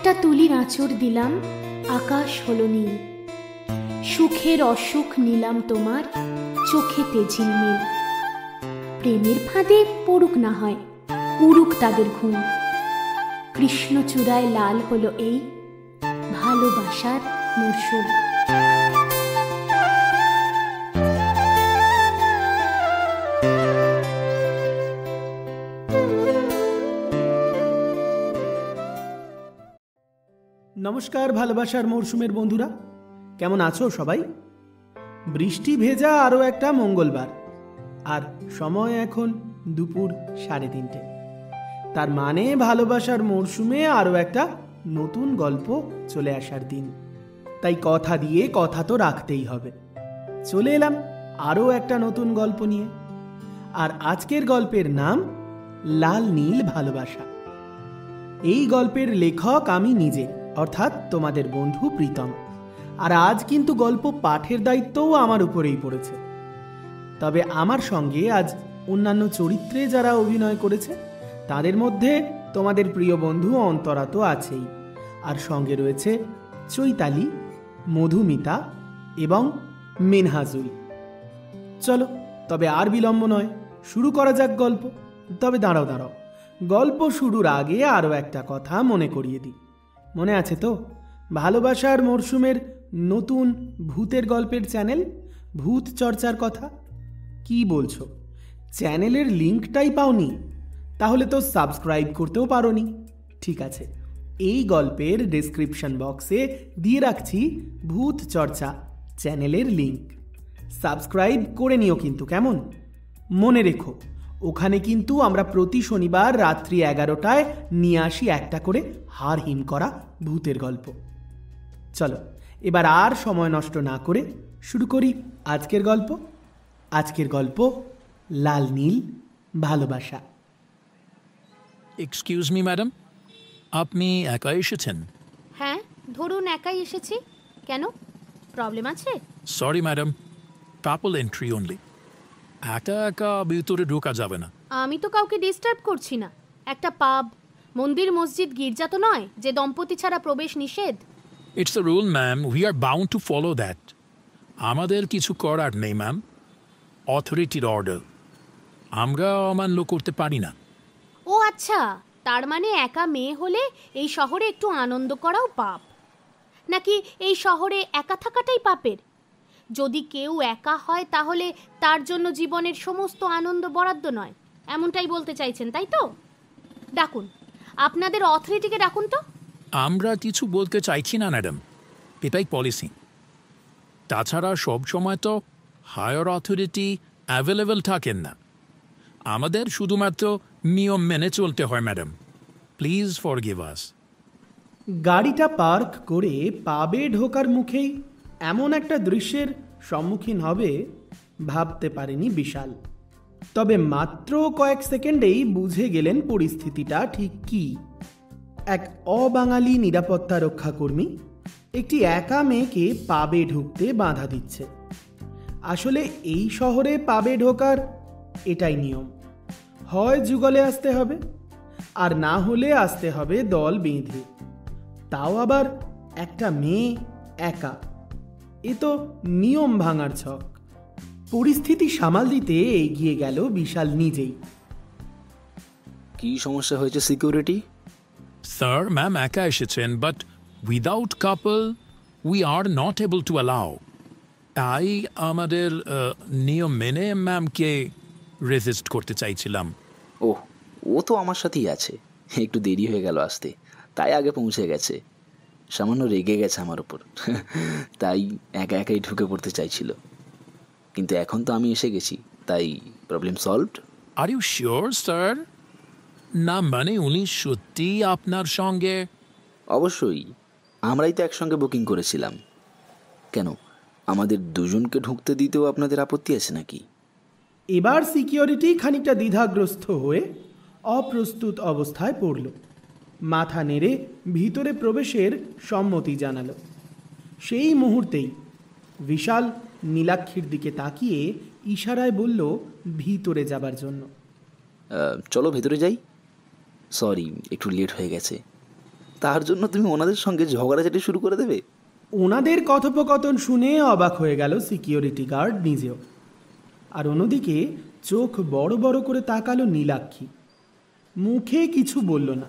একটা তুলির আঁচড় দিলাম, আকাশ হলো নীল। সুখের অসুখ নিলাম তোমার চোখেতে ঝিলমিল। প্রেমের ফাঁদে পড়ুক না হয়, উড়ুক তাদের ঘুম। কৃষ্ণচূড়ায় লাল হলো এই ভালোবাসার মরশুম। নমস্কার ভালোবাসার মরশুমের বন্ধুরা, কেমন আছো সবাই? বৃষ্টি ভেজা আরও একটা মঙ্গলবার, আর সময় এখন দুপুর 3:30। তার মানে ভালোবাসার মরশুমে আরও একটা নতুন গল্প চলে আসার দিন। তাই কথা দিয়ে কথা তো রাখতেই হবে। চলে এলাম আরও একটা নতুন গল্প নিয়ে। আর আজকের গল্পের নাম লাল নীল ভালোবাসা। এই গল্পের লেখক আমি নিজে, অর্থাৎ তোমাদের বন্ধু প্রীতম। আর আজ কিন্তু গল্প পাঠের দায়িত্বও আমার উপরেই পড়েছে। তবে আমার সঙ্গে আজ অন্যান্য চরিত্রে যারা অভিনয় করেছে তাদের মধ্যে তোমাদের প্রিয় বন্ধু অন্তরা তো আছেই, আর সঙ্গে রয়েছে চৈতালি, মধুমিতা এবং মিনহাজুল। চলো তবে আর বিলম্ব নয়, শুরু করা যাক গল্প। তবে দাঁড়াও, গল্প শুরুর আগে আরও একটা কথা মনে করিয়ে দিই। মনে আছে তো ভালোবাসার মরশুমের নতুন ভূতের গল্পের চ্যানেল ভূত চর্চার কথা? কি বলছো, চ্যানেলের লিঙ্কটাই পাওনি? তাহলে তো সাবস্ক্রাইব করতেও পারোনি। ঠিক আছে, এই গল্পের ডেসক্রিপশন বক্সে দিয়ে রাখছি ভূত চর্চা চ্যানেলের লিঙ্ক। সাবস্ক্রাইব করে নিও কিন্তু, কেমন? মনে রেখো, ওখানে কিন্তু আমরা প্রতি শনিবার রাত্রি 11টায় নিয়ে আসি একটা করে হাড় হিম করা ভূতের গল্প। চলো এবার আর সময় নষ্ট না করে শুরু করি আজকের গল্প। আজকের গল্প লাল নীল ভালোবাসা। এক্সকিউজ মি ম্যাডাম, আপনি একা এসেছেন? হ্যাঁ, ধরুন একাই এসেছি। কেন, প্রবলেম আছে? সরি ম্যাডাম, কাপল এন্ট্রি অনলি। একা একা ভিতরে ঢোকা যাবে না। আমি তো কাউকে ডিস্টার্ব করছি না। একটা পাব, মন্দির, মসজিদ, গির্জা তো নয় যে দম্পতি ছাড়া প্রবেশ নিষেধ। It's a rule ma'am, we are bound to follow that. আমাদের কিছু করার নেই ম্যাম, অথরিটির অর্ডার। আমরা অমান্য করতে পারি না। ও আচ্ছা, তার মানে একা মেয়ে হলে এই শহরে একটু আনন্দ করাও পাপ, নাকি এই শহরে একা থাকাটাই পাপের? যদি কেউ একা হয় তাহলে তার জন্য জীবনের সমস্ত আনন্দ বরাদ্দ নয়, এমনটাই বলতে চাইছেন, তাই তো? ডাকুন, আপনাদের অথরিটিকে ডাকুন তো। আমরা কিছু বলতে চাইছি না ম্যাডাম, এটাই পলিসি। তাছাড়া সব সময় তো হায়ার অথরিটি অ্যাভেলেবেল থাকেন না। আমাদের শুধুমাত্র নিয়ম মেনে চলতে হয় ম্যাডাম, প্লিজ ফরগিভ আস। গাড়িটা পার্ক করে পাবে ঢোকার মুখেই এমন একটা দৃশ্যের সম্মুখীন হবে ভাবতে পারেনি বিশাল। তবে মাত্র কয়েক সেকেন্ডেই বুঝে গেলেন পরিস্থিতিটা ঠিক কি। এক অবাঙালি নিরাপত্তা রক্ষাকর্মী একটি একা মেয়েকে পাবে ঢুকতে বাধা দিচ্ছে। আসলে এই শহরে পাবে ঢোকার এটাই নিয়ম, হয় যুগলে আসতে হবে, আর না হলে আসতে হবে দল বেঁধে। তাও আবার একটা মেয়ে একা, এ তো নিয়ম ভাঙার ছক। পরিস্থিতি সামাল দিতে এগিয়ে গেল বিশাল নিজেই। কি সমস্যা হয়েছে সিকিউরিটি? স্যার, ম্যাম একা এসেছেন, but without couple we are not able to allow. তাই আমাদের নিয়ম মেনে ম্যামকে রেজিস্ট করতে চাইছিলাম। ও তো আমার সাথেই আছে, একটু দেরি হয়ে গেল আসতে, তাই আগে পৌঁছে গেছে। সামান্য রেগে গেছে আমার ওপর, তাই একা একাই ঢুকে পড়তে চাইছিল। কিন্তু এখন তো আমি এসে গেছি, তাই problem solved. Are you sure sir? না মানে উনি সত্যি আপনার সঙ্গে? অবশ্যই, আমরাই তো একসঙ্গে বুকিং করেছিলাম। কেন, আমাদের দুজনকে ঢুকতে দিতেও আপনাদের আপত্তি আছে নাকি? এবার সিকিউরিটি খানিকটা দ্বিধাগ্রস্ত হয়ে অপ্রস্তুত অবস্থায় পড়ল। মাথা নেড়ে ভিতরে প্রবেশের সম্মতি জানালো। সেই মুহূর্তেই বিশাল নীলাক্ষীর দিকে তাকিয়ে ইশারায় বলল ভিতরে যাবার জন্য। চলো ভেতরে যাই। সরি, একটু লেট হয়ে গেছে। তার জন্য তুমি ওনাদের সঙ্গে ঝগড়াঝাটি শুরু করে দেবে? ওনাদের কথোপকথন শুনে অবাক হয়ে গেল সিকিউরিটি গার্ড নিজেও। আর অন্যদিকে চোখ বড় বড় করে তাকালো নীলাক্ষী। মুখে কিছু বলল না,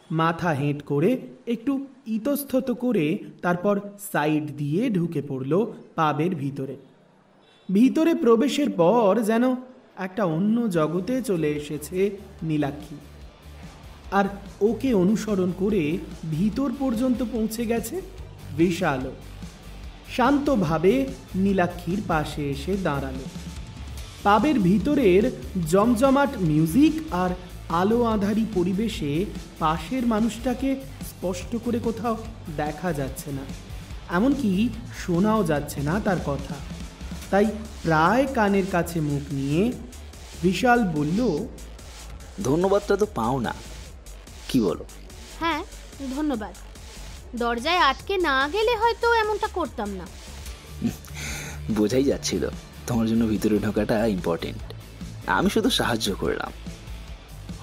মাথা হেঁট করে একটু ইতস্তত করে তারপর সাইড দিয়ে ঢুকে পড়ল পাবের ভিতরে। ভিতরে প্রবেশের পর যেন একটা অন্য জগতে চলে এসেছে নীলাক্ষী। আর ওকে অনুসরণ করে ভিতর পর্যন্ত পৌঁছে গেছে বিশালও। শান্তভাবে নীলাক্ষীর পাশে এসে দাঁড়ালো। পাবের ভিতরের জমজমাট মিউজিক আর আলো আঁধারি পরিবেশে পাশের মানুষটাকে স্পষ্ট করে কোথাও দেখা যাচ্ছে না, এমনকি শোনাও যাচ্ছে না তার কথা। তাই প্রায় কানের কাছে মুখ নিয়ে বিশাল বলল, ধন্যবাদটা তো পাও না, কি বলো? হ্যাঁ, ধন্যবাদ। দরজায় আটকে না গেলে হয়তো এমনটা করতাম না। বোঝাই যাচ্ছিল তোমার জন্য ভিতরে ঢোকাটা ইম্পর্টেন্ট। আমি শুধু সাহায্য করলাম।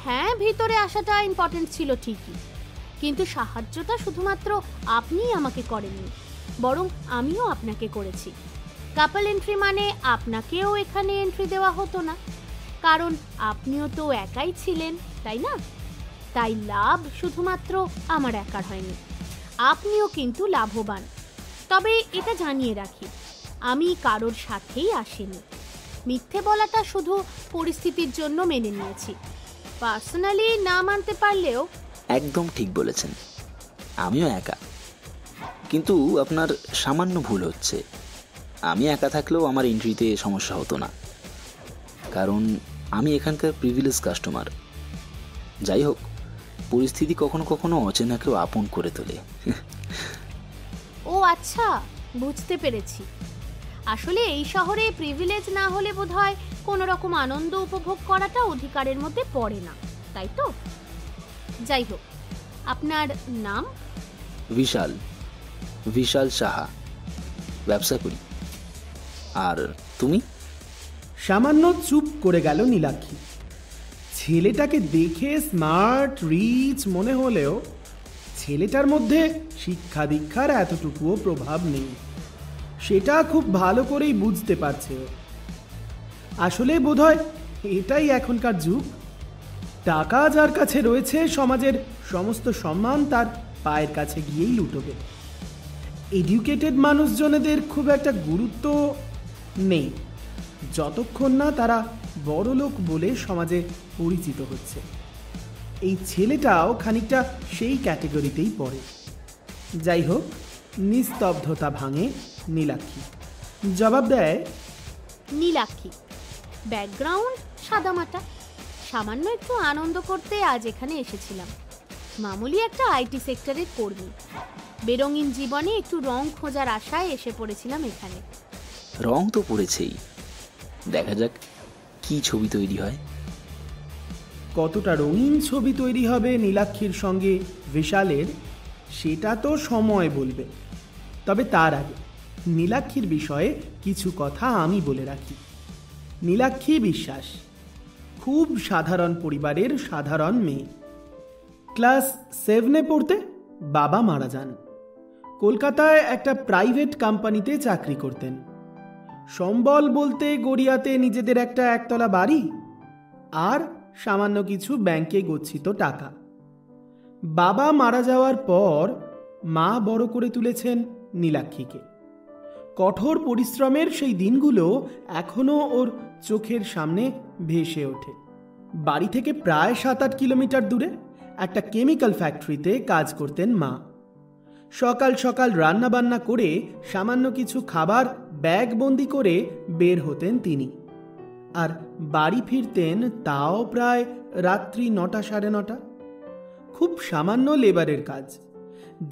হ্যাঁ, ভিতরে আসাটা ইম্পর্টেন্ট ছিল ঠিকই, কিন্তু সাহায্যটা শুধুমাত্র আপনিই আমাকে করেননি, বরং আমিও আপনাকে করেছি। কাপল এন্ট্রি মানে আপনাকেও এখানে এন্ট্রি দেওয়া হতো না, কারণ আপনিও তো একাই ছিলেন, তাই না? তাই লাভ শুধুমাত্র আমার একার হয়নি, আপনিও কিন্তু লাভবান। তবে এটা জানিয়ে রাখি, আমি কারোর সাথেই আসিনি। মিথ্যে বলাটা শুধু পরিস্থিতির জন্য মেনে নিয়েছি। পার্সোনালি না মানতে পারলেও। একদম ঠিক বলেছেন, আমিও একা। কিন্তু আপনার সামান্য ভুল হচ্ছে। আমি একা থাকলেও আমার এন্ট্রিতে সমস্যা হতো না, কারণ আমি এখানকার প্রিভিলেজ কাস্টমার। যাই হোক, পরিস্থিতি কখনো কখনো অচেনাকেও আপন করে তোলে। ও আচ্ছা, বুঝতে পেরেছি। আসলে এই শহরে প্রিভিলেজ না হলে বোধহয় কোনো রকম আনন্দ উপভোগ করাটা অধিকারের মধ্যে পড়ে না, তাই তো? যাই হোক, আপনার নাম? বিশাল, বিশাল সাহা, ব্যবসা করি। আর তুমি? সামান্য চুপ করে গেল নীলাক্ষী। ছেলেটাকে দেখে স্মার্ট রিচ মনে হলেও ছেলেটার মধ্যে শিক্ষা দীক্ষার এতটুকুও প্রভাব নেই, সেটা খুব ভালো করেই বুঝতে পারছে ও। আসলে বোধহয় এটাই এখনকার যুগ। টাকা যার কাছে রয়েছে, সমাজের সমস্ত সম্মান তার পায়ের কাছে গিয়েই লুটোবে। এডুকেটেড মানুষজনেদের খুব একটা গুরুত্ব নেই, যতক্ষণ না তারা বড়লোক বলে সমাজে পরিচিত হচ্ছে। এই ছেলেটাও খানিকটা সেই ক্যাটেগরিতেই পড়ে। যাই হোক, নিস্তব্ধতা ভাঙে নীলাক্ষী। জবাব দেয়, নীলাক্ষী। ব্যাকগ্রাউন্ড সাদামাটা, সামান্য একটু আনন্দ করতে আজ এখানে এসেছিলাম। মামুলি একটা আইটি সেক্টরের কর্মী। বেরঙিন জীবনে একটু রং খোঁজার আশায় এসে পড়েছিলাম এখানে। রং তো পড়েছেই, দেখা যাক কি ছবি তৈরি হয়। কতটা রঙিন ছবি তৈরি হবে নীলাক্ষীর সঙ্গে বিশালের, সেটা তো সময় বলবে। তবে তার আগে নীলাক্ষীর বিষয়ে কিছু কথা আমি বলে রাখি। নীলাক্ষী বিশ্বাস খুব সাধারণ পরিবারের সাধারণ মেয়ে। ক্লাস 7-এ পড়তে বাবা মারা যান। কলকাতায় একটা প্রাইভেট কোম্পানিতে চাকরি করতেন। সম্বল বলতে গড়িয়াতে নিজেদের একটা একতলা বাড়ি আর সামান্য কিছু ব্যাংকে গচ্ছিত টাকা। বাবা মারা যাওয়ার পর মা বড় করে তুলেছেন নীলাক্ষীকে। কঠোর পরিশ্রমের সেই দিনগুলো এখনো ওর চোখের সামনে ভেসে ওঠে। বাড়ি থেকে প্রায় 7-8 কিলোমিটার দূরে একটা কেমিক্যাল ফ্যাক্টরিতে কাজ করতেন মা। সকাল সকাল রান্না বান্না করে সামান্য কিছু খাবার ব্যাগবন্দি করে বের হতেন তিনি, আর বাড়ি ফিরতেন তাও প্রায় রাত্রি 9-9:30। খুব সামান্য লেবারের কাজ।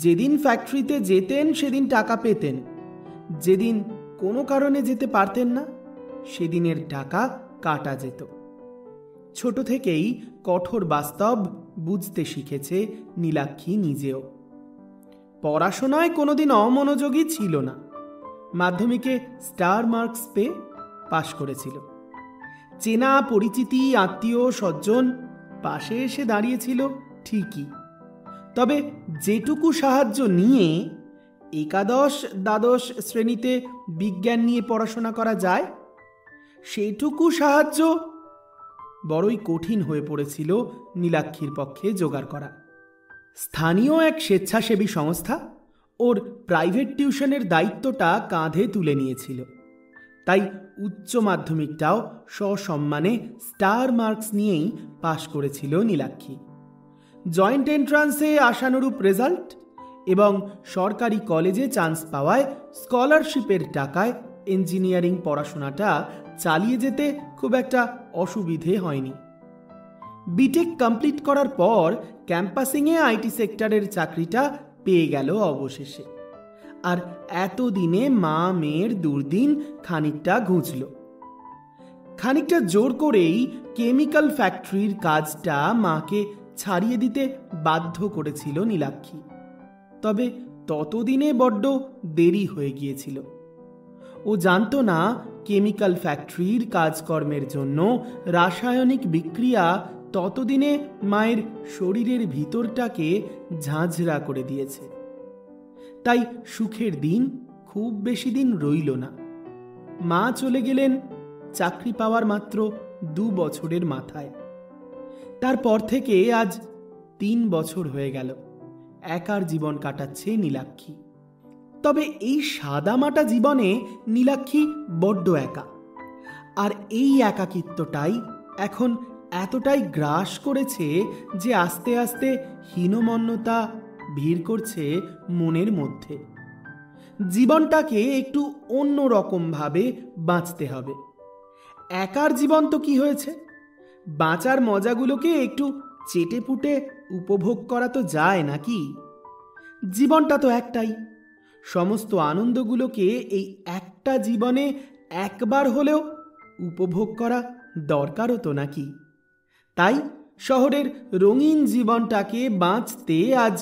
যেদিন ফ্যাক্টরিতে যেতেন সেদিন টাকা পেতেন, যেদিন কোনো কারণে যেতে পারতেন না সেদিনের টাকা কাটা যেত। ছোট থেকেই কঠোর বাস্তব বুঝতে শিখেছে নীলাক্ষী নিজেও। পড়াশোনায় কোনোদিন অমনোযোগী ছিল না। মাধ্যমিকে স্টার মার্কস পেয়ে পাশ করেছিল। চেনা পরিচিতি, আত্মীয় স্বজন পাশে এসে দাঁড়িয়েছিল ঠিকই, তবে যেটুকু সাহায্য নিয়ে একাদশ দ্বাদশ শ্রেণীতে বিজ্ঞান নিয়ে পড়াশোনা করা যায়, সেটুকু সাহায্য বড়ই কঠিন হয়ে পড়েছিল নীলাক্ষীর পক্ষে জোগাড় করা। স্থানীয় এক স্বেচ্ছাসেবী সংস্থা ওর প্রাইভেট টিউশনের দায়িত্বটা কাঁধে তুলে নিয়েছিল। তাই উচ্চ মাধ্যমিকটাও সসম্মানে স্টার মার্কস নিয়েই পাশ করেছিল নীলাক্ষী। জয়েন্ট এন্ট্রান্সে আশানুরূপ রেজাল্ট এবং সরকারি কলেজে চান্স পাওয়ায় স্কলারশিপের টাকায় ইঞ্জিনিয়ারিং পড়াশোনাটা চালিয়ে যেতে খুব একটা অসুবিধে হয়নি। বিটেক কমপ্লিট করার পর ক্যাম্পাসিংয়ে আইটি সেক্টরের চাকরিটা পেয়ে গেল অবশেষে। আর এতদিনে মা মেয়ের দুর্দিন খানিকটা ঘুচল। খানিকটা জোর করেই কেমিক্যাল ফ্যাক্টরির কাজটা মাকে ছাড়িয়ে দিতে বাধ্য করেছিল নীলাক্ষী। তবে ততদিনে বড্ড দেরি হয়ে গিয়েছিল। ও জানতো না কেমিক্যাল ফ্যাক্টরির কাজকর্মের জন্য রাসায়নিক বিক্রিয়া ততদিনে মায়ের শরীরের ভিতরটাকে ঝাঁঝরা করে দিয়েছে। তাই সুখের দিন খুব বেশি দিন রইল না। মা চলে গেলেন চাকরি পাওয়ার মাত্র 2 বছরের মাথায়। তারপর থেকে আজ 3 বছর হয়ে গেল একার জীবন কাটাচ্ছে নীলাক্ষী। তবে এই সাদামাটা জীবনে নীলাক্ষী বড্ড একা। আর এই একাকিত্বটাই এখন এতটাই গ্রাস করেছে যে আস্তে আস্তে হীনমন্যতা ভিড় করছে মনের মধ্যে। জীবনটাকে একটু অন্য রকমভাবে বাঁচতে হবে। একার জীবন তো কি হয়েছে, বাঁচার মজাগুলোকে একটু চেটেপুটে উপভোগ করা তো যায় নাকি? জীবনটা তো একটাই, সমস্ত আনন্দগুলোকে এই একটা জীবনে একবার হলেও উপভোগ করা দরকারও তো নাকি? তাই শহরের রঙিন জীবনটাকে বাঁচতে আজ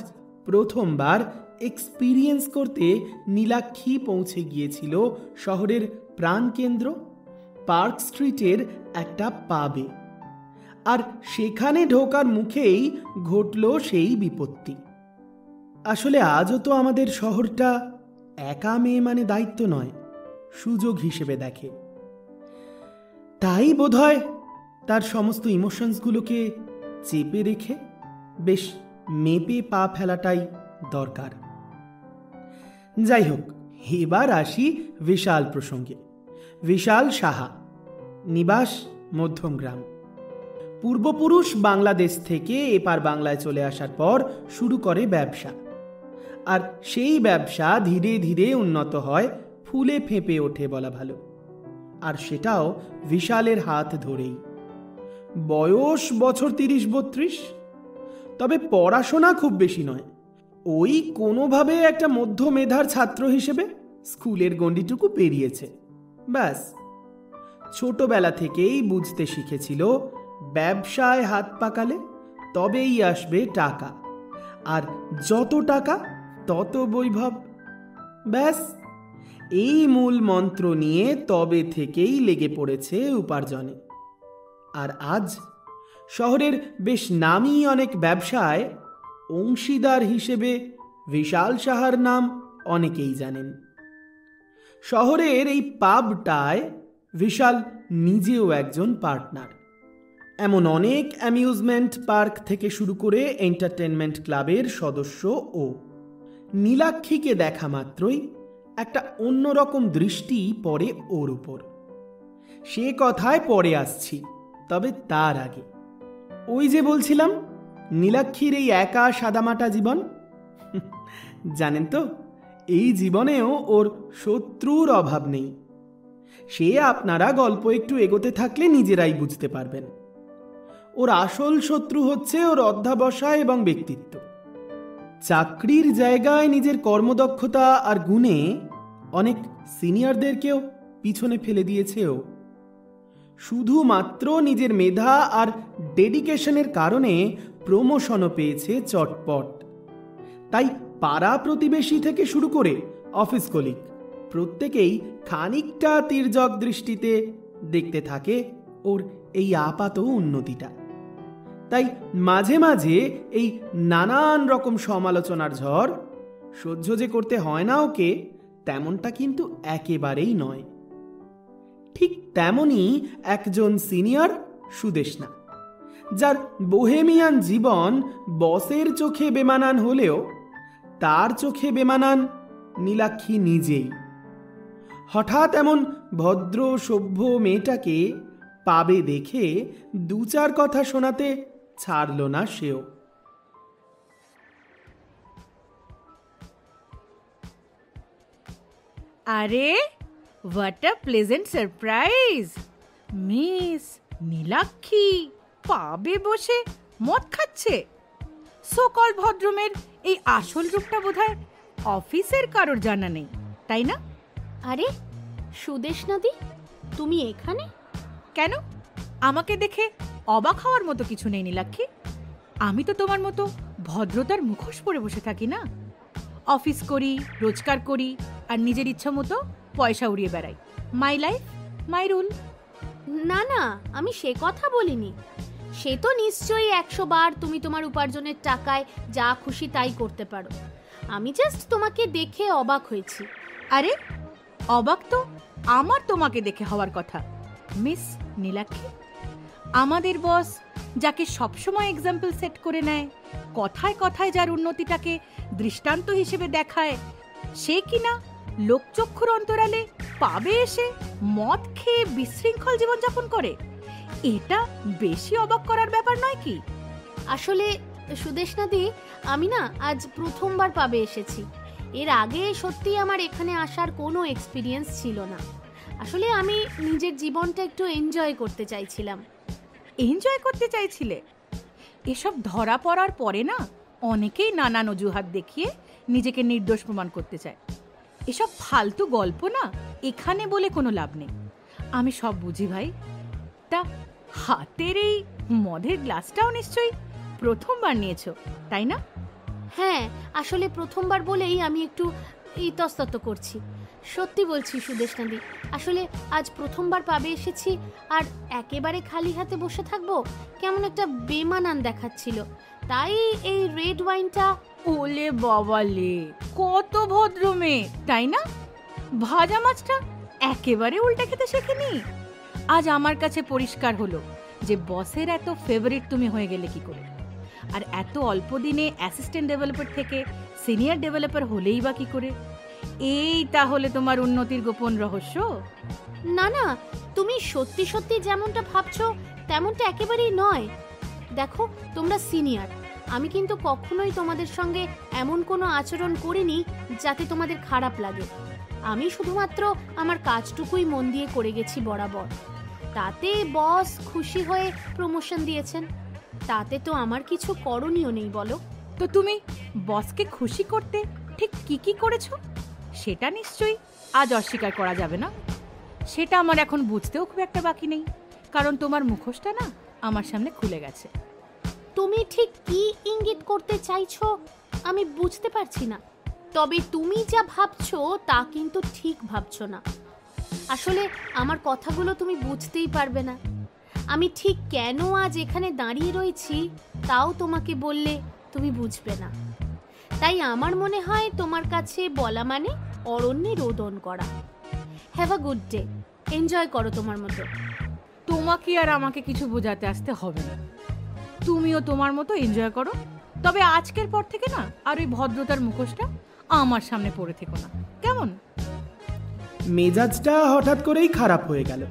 প্রথমবার এক্সপিরিয়েন্স করতে নীলাক্ষী পৌঁছে গিয়েছিল শহরের প্রাণকেন্দ্র পার্ক স্ট্রিটের একটা পাবে। আর সেখানে ঢোকার মুখেই ঘটল সেই বিপত্তি। আসলে আজও তো আমাদের শহরটা একা মেয়ে মানে দায়িত্ব নয়, সুযোগ হিসেবে দেখে। তাই বোধহয় তার সমস্ত ইমোশনসগুলোকে চেপে রেখে বেশ মেপে পা ফেলাটাই দরকার। যাই হোক, এবার আসি বিশাল প্রসঙ্গে। বিশাল সাহা, নিবাস মধ্যমগ্রাম। পূর্বপুরুষ বাংলাদেশ থেকে এপার বাংলায় চলে আসার পর শুরু করে ব্যবসা। আর সেই ব্যবসা ধীরে ধীরে উন্নত হয়, ফুলে ফেঁপে ওঠে বলা ভালো। আর সেটাও বিশালের হাত ধরেই। বয়স বছর 30-32, তবে পড়াশোনা খুব বেশি নয়। ওই কোনোভাবে একটা মধ্য মেধার ছাত্র হিসেবে স্কুলের গণ্ডিটুকু পেরিয়েছে, ব্যাস। ছোটবেলা থেকেই বুঝতে শিখেছিল ব্যবসায় হাত পাকালে তবেই আসবে টাকা, আর যত টাকা তত বৈভব। ব্যাস, এই মূল মন্ত্র নিয়ে তবে থেকেই লেগে পড়েছে উপার্জনে। আর আজ শহরের বেশ নামী অনেক ব্যবসায় অংশীদার হিসেবে বিশাল সাহার নাম অনেকেই জানেন। শহরের এই পাবটায় বিশাল নিজেও একজন পার্টনার। এমন অনেক অ্যামিউজমেন্ট পার্ক থেকে শুরু করে এন্টারটেনমেন্ট ক্লাবের সদস্য ও। নীলাক্ষীকে দেখা মাত্রই একটা অন্যরকম দৃষ্টি পড়ে ওর উপর। সে কথায় পরে আসছি, তবে তার আগে ওই যে বলছিলাম নীলাক্ষীর এই একা সাদামাটা জীবন। জানেন তো, এই জীবনেও ওর শত্রুর অভাব নেই। সে আপনারা গল্প একটু এগোতে থাকলে নিজেরাই বুঝতে পারবেন। ওর আসল শত্রু হচ্ছে ওর অধ্যাবসায় এবং ব্যক্তিত্ব। চাকরির জায়গায় নিজের কর্মদক্ষতা আর গুণে অনেক সিনিয়রদেরকেও পিছনে ফেলে দিয়েছে ও। শুধুমাত্র নিজের মেধা আর ডেডিকেশনের কারণে প্রমোশনও পেয়েছে চটপট। তাই পাড়া প্রতিবেশী থেকে শুরু করে অফিস কলিগ প্রত্যেকেই খানিকটা তির্যক দৃষ্টিতে দেখতে থাকে ওর এই আপাত উন্নতিটা। তাই মাঝে মাঝে এই নানান রকম সমালোচনার ঝড় সহ্য যে করতে হয় না ওকে, তেমনটা কিন্তু একেবারেই নয়। ঠিক তেমনই একজন সিনিয়র সুদেষ্ণা, যার বোহেমিয়ান জীবন বসের চোখে বেমানান হলেও তার চোখে বেমানান নীলাক্ষী নিজেই। হঠাৎ এমন ভদ্র সভ্য মেয়েটাকে পাবে দেখে দু চার কথা শোনাতে ছাড়ল না সেও। আরে what a pleasant surprise! Miss Nilakshi পাবে বসে মদ খাচ্ছে। সকল ভদ্রমের এই আসল রূপটা বোধহয় অফিসের কারোর জানা নেই, তাই না? আরে সুদেষ্ণাদি, তুমি এখানে কেন? আমাকে দেখে অবাক হওয়ার মতো কিছু নেই নীলাক্ষী। আমি তো তোমার মতো ভদ্রতার মুখোশ পরে বসে থাকি না। অফিস করি, রোজগার করি, আর নিজের ইচ্ছা মতো পয়সা উড়িয়ে বেড়াই। My life my rule. না না, আমি সে কথা বলিনি। সে তো নিশ্চয়ই 100 বার তুমি তোমার উপার্জনের টাকায় যা খুশি তাই করতে পারো। আমি জাস্ট তোমাকে দেখে অবাক হয়েছি। আরে অবাক তো আমার তোমাকে দেখে হওয়ার কথা মিস নীলাক্ষী। আমাদের বস যাকে সবসময় এক্সাম্পল সেট করে নেয়, কথায় কথায় যার উন্নতিটাকে দৃষ্টান্ত হিসেবে দেখায়, সে কিনা লোকচক্ষুর অন্তরালে পাবে এসে মদ খেয়ে বিশৃঙ্খল জীবনযাপন করে। এটা বেশি অবাক করার ব্যাপার নয় কি? আসলে সুদেষ্ণাদি, আমি না আজ প্রথমবার পাবে এসেছি। এর আগে সত্যি আমার এখানে আসার কোনো এক্সপিরিয়েন্স ছিল না। আসলে আমি নিজের জীবনটা একটু এনজয় করতে চাইছিলাম। এনজয় করতে চাইছিলে? এসব ধরা পড়ার পরে না অনেকেই নানান অজুহাত দেখিয়ে নিজেকে নির্দোষ প্রমাণ করতে চায়। এসব ফালতু গল্প না এখানে বলে কোনো লাভ নেই। আমি সব বুঝি ভাই। তা হাতের এই মদের গ্লাসটাও নিশ্চয়ই প্রথমবার নিয়েছো, তাই না? হ্যাঁ, আসলে প্রথমবার বলেই আমি একটু ইতস্তত করছি। সত্যি বলছি সুদেষ্ণাদি, আসলে আজ প্রথমবার পাবে এসেছি, আর একেবারে খালি হাতে বসে থাকবো কেমন একটা বেমানান দেখাচ্ছিল। তাই এই রেড ওয়াইনটা। ওলে বাবালে, কত ভদ্র মেয়ে, তাই না? ভাজা মাছটা একেবারে উল্টে খেতে শেখেনি। আজ আমার কাছে পরিষ্কার হলো যে বসের এত ফেভারিট তুমি হয়ে গেলে কি করে, আর এত অল্প দিনে অ্যাসিস্ট্যান্ট ডেভেলপার থেকে সিনিয়র ডেভেলপার হলেই বা কি করে। এই তাহলে তোমার উন্নতির গোপন রহস্য? না না, তুমি সত্যি সত্যি যেমনটা ভাবছো তেমনটা একেবারেই নয়। দেখো, তোমরা সিনিয়র, আমি কিন্তু কখনোই তোমাদের সঙ্গে এমন কোনো আচরণ করিনি যাতে তোমাদের খারাপ লাগে। আমি শুধুমাত্র আমার কাজটুকুই মন দিয়ে করে গেছি বরাবর। তাতে বস খুশি হয়ে প্রমোশন দিয়েছেন, তাতে তো আমার কিছু করণীয় নেই বলো। তো তুমি বসকে খুশি করতে ঠিক কি কি করেছো সেটা নিশ্চয়ই আজ অস্বীকার করা যাবে না। সেটা আমার এখন বুঝতেও খুব একটা বাকি নেই, কারণ তোমার মুখোশটা না আমার সামনে খুলে গেছে। তুমি ঠিক কি ইঙ্গিত করতে চাইছো আমি বুঝতে পারছি না, তবে তুমি যা ভাবছো তা কিন্তু ঠিক ভাবছো না। আসলে আমার কথাগুলো তুমি বুঝতেই পারবে না। আমি ঠিক কেন আজ এখানে দাঁড়িয়ে রয়েছি তাও তোমাকে বললে তুমি বুঝবে না। তাই আমার মনে হয় তোমার কাছে বলা মানে অরণ্যে রোদন করা। Have a good day, enjoy করো তোমার মতো। তোমাকে আর আমাকে কিছু বোঝাতে আসতে হবে না, তুমিও তোমার মতো এনজয় করো। তবে আজকের পর থেকে না আর ওই ভদ্রতার মুখোশটা আমার সামনে পড়ে থেকো না, কেমন? মেজাজটা হঠাৎ করেই খারাপ হয়ে গেল,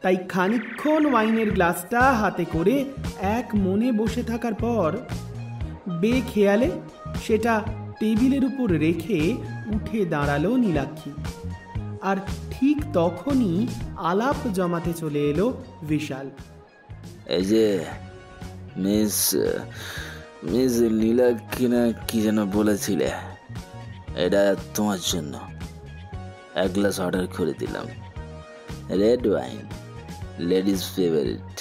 তাই খানিকক্ষণ ওয়াইনের গ্লাসটা হাতে করে এক মনে বসে থাকার পর বেখেয়ালে সেটা টেবিলের উপর রেখে উঠে দাঁড়ালো নীলাক্ষী। আর ঠিক তখনই আলাপ জমাতে চলে এলো বিশাল। এই যে মিস মিস নীলাক্ষী না কি যেন বলেছিলে, এটা তোমার জন্য এক গ্লাস অর্ডার করে দিলাম। Red wine, ladies favourite.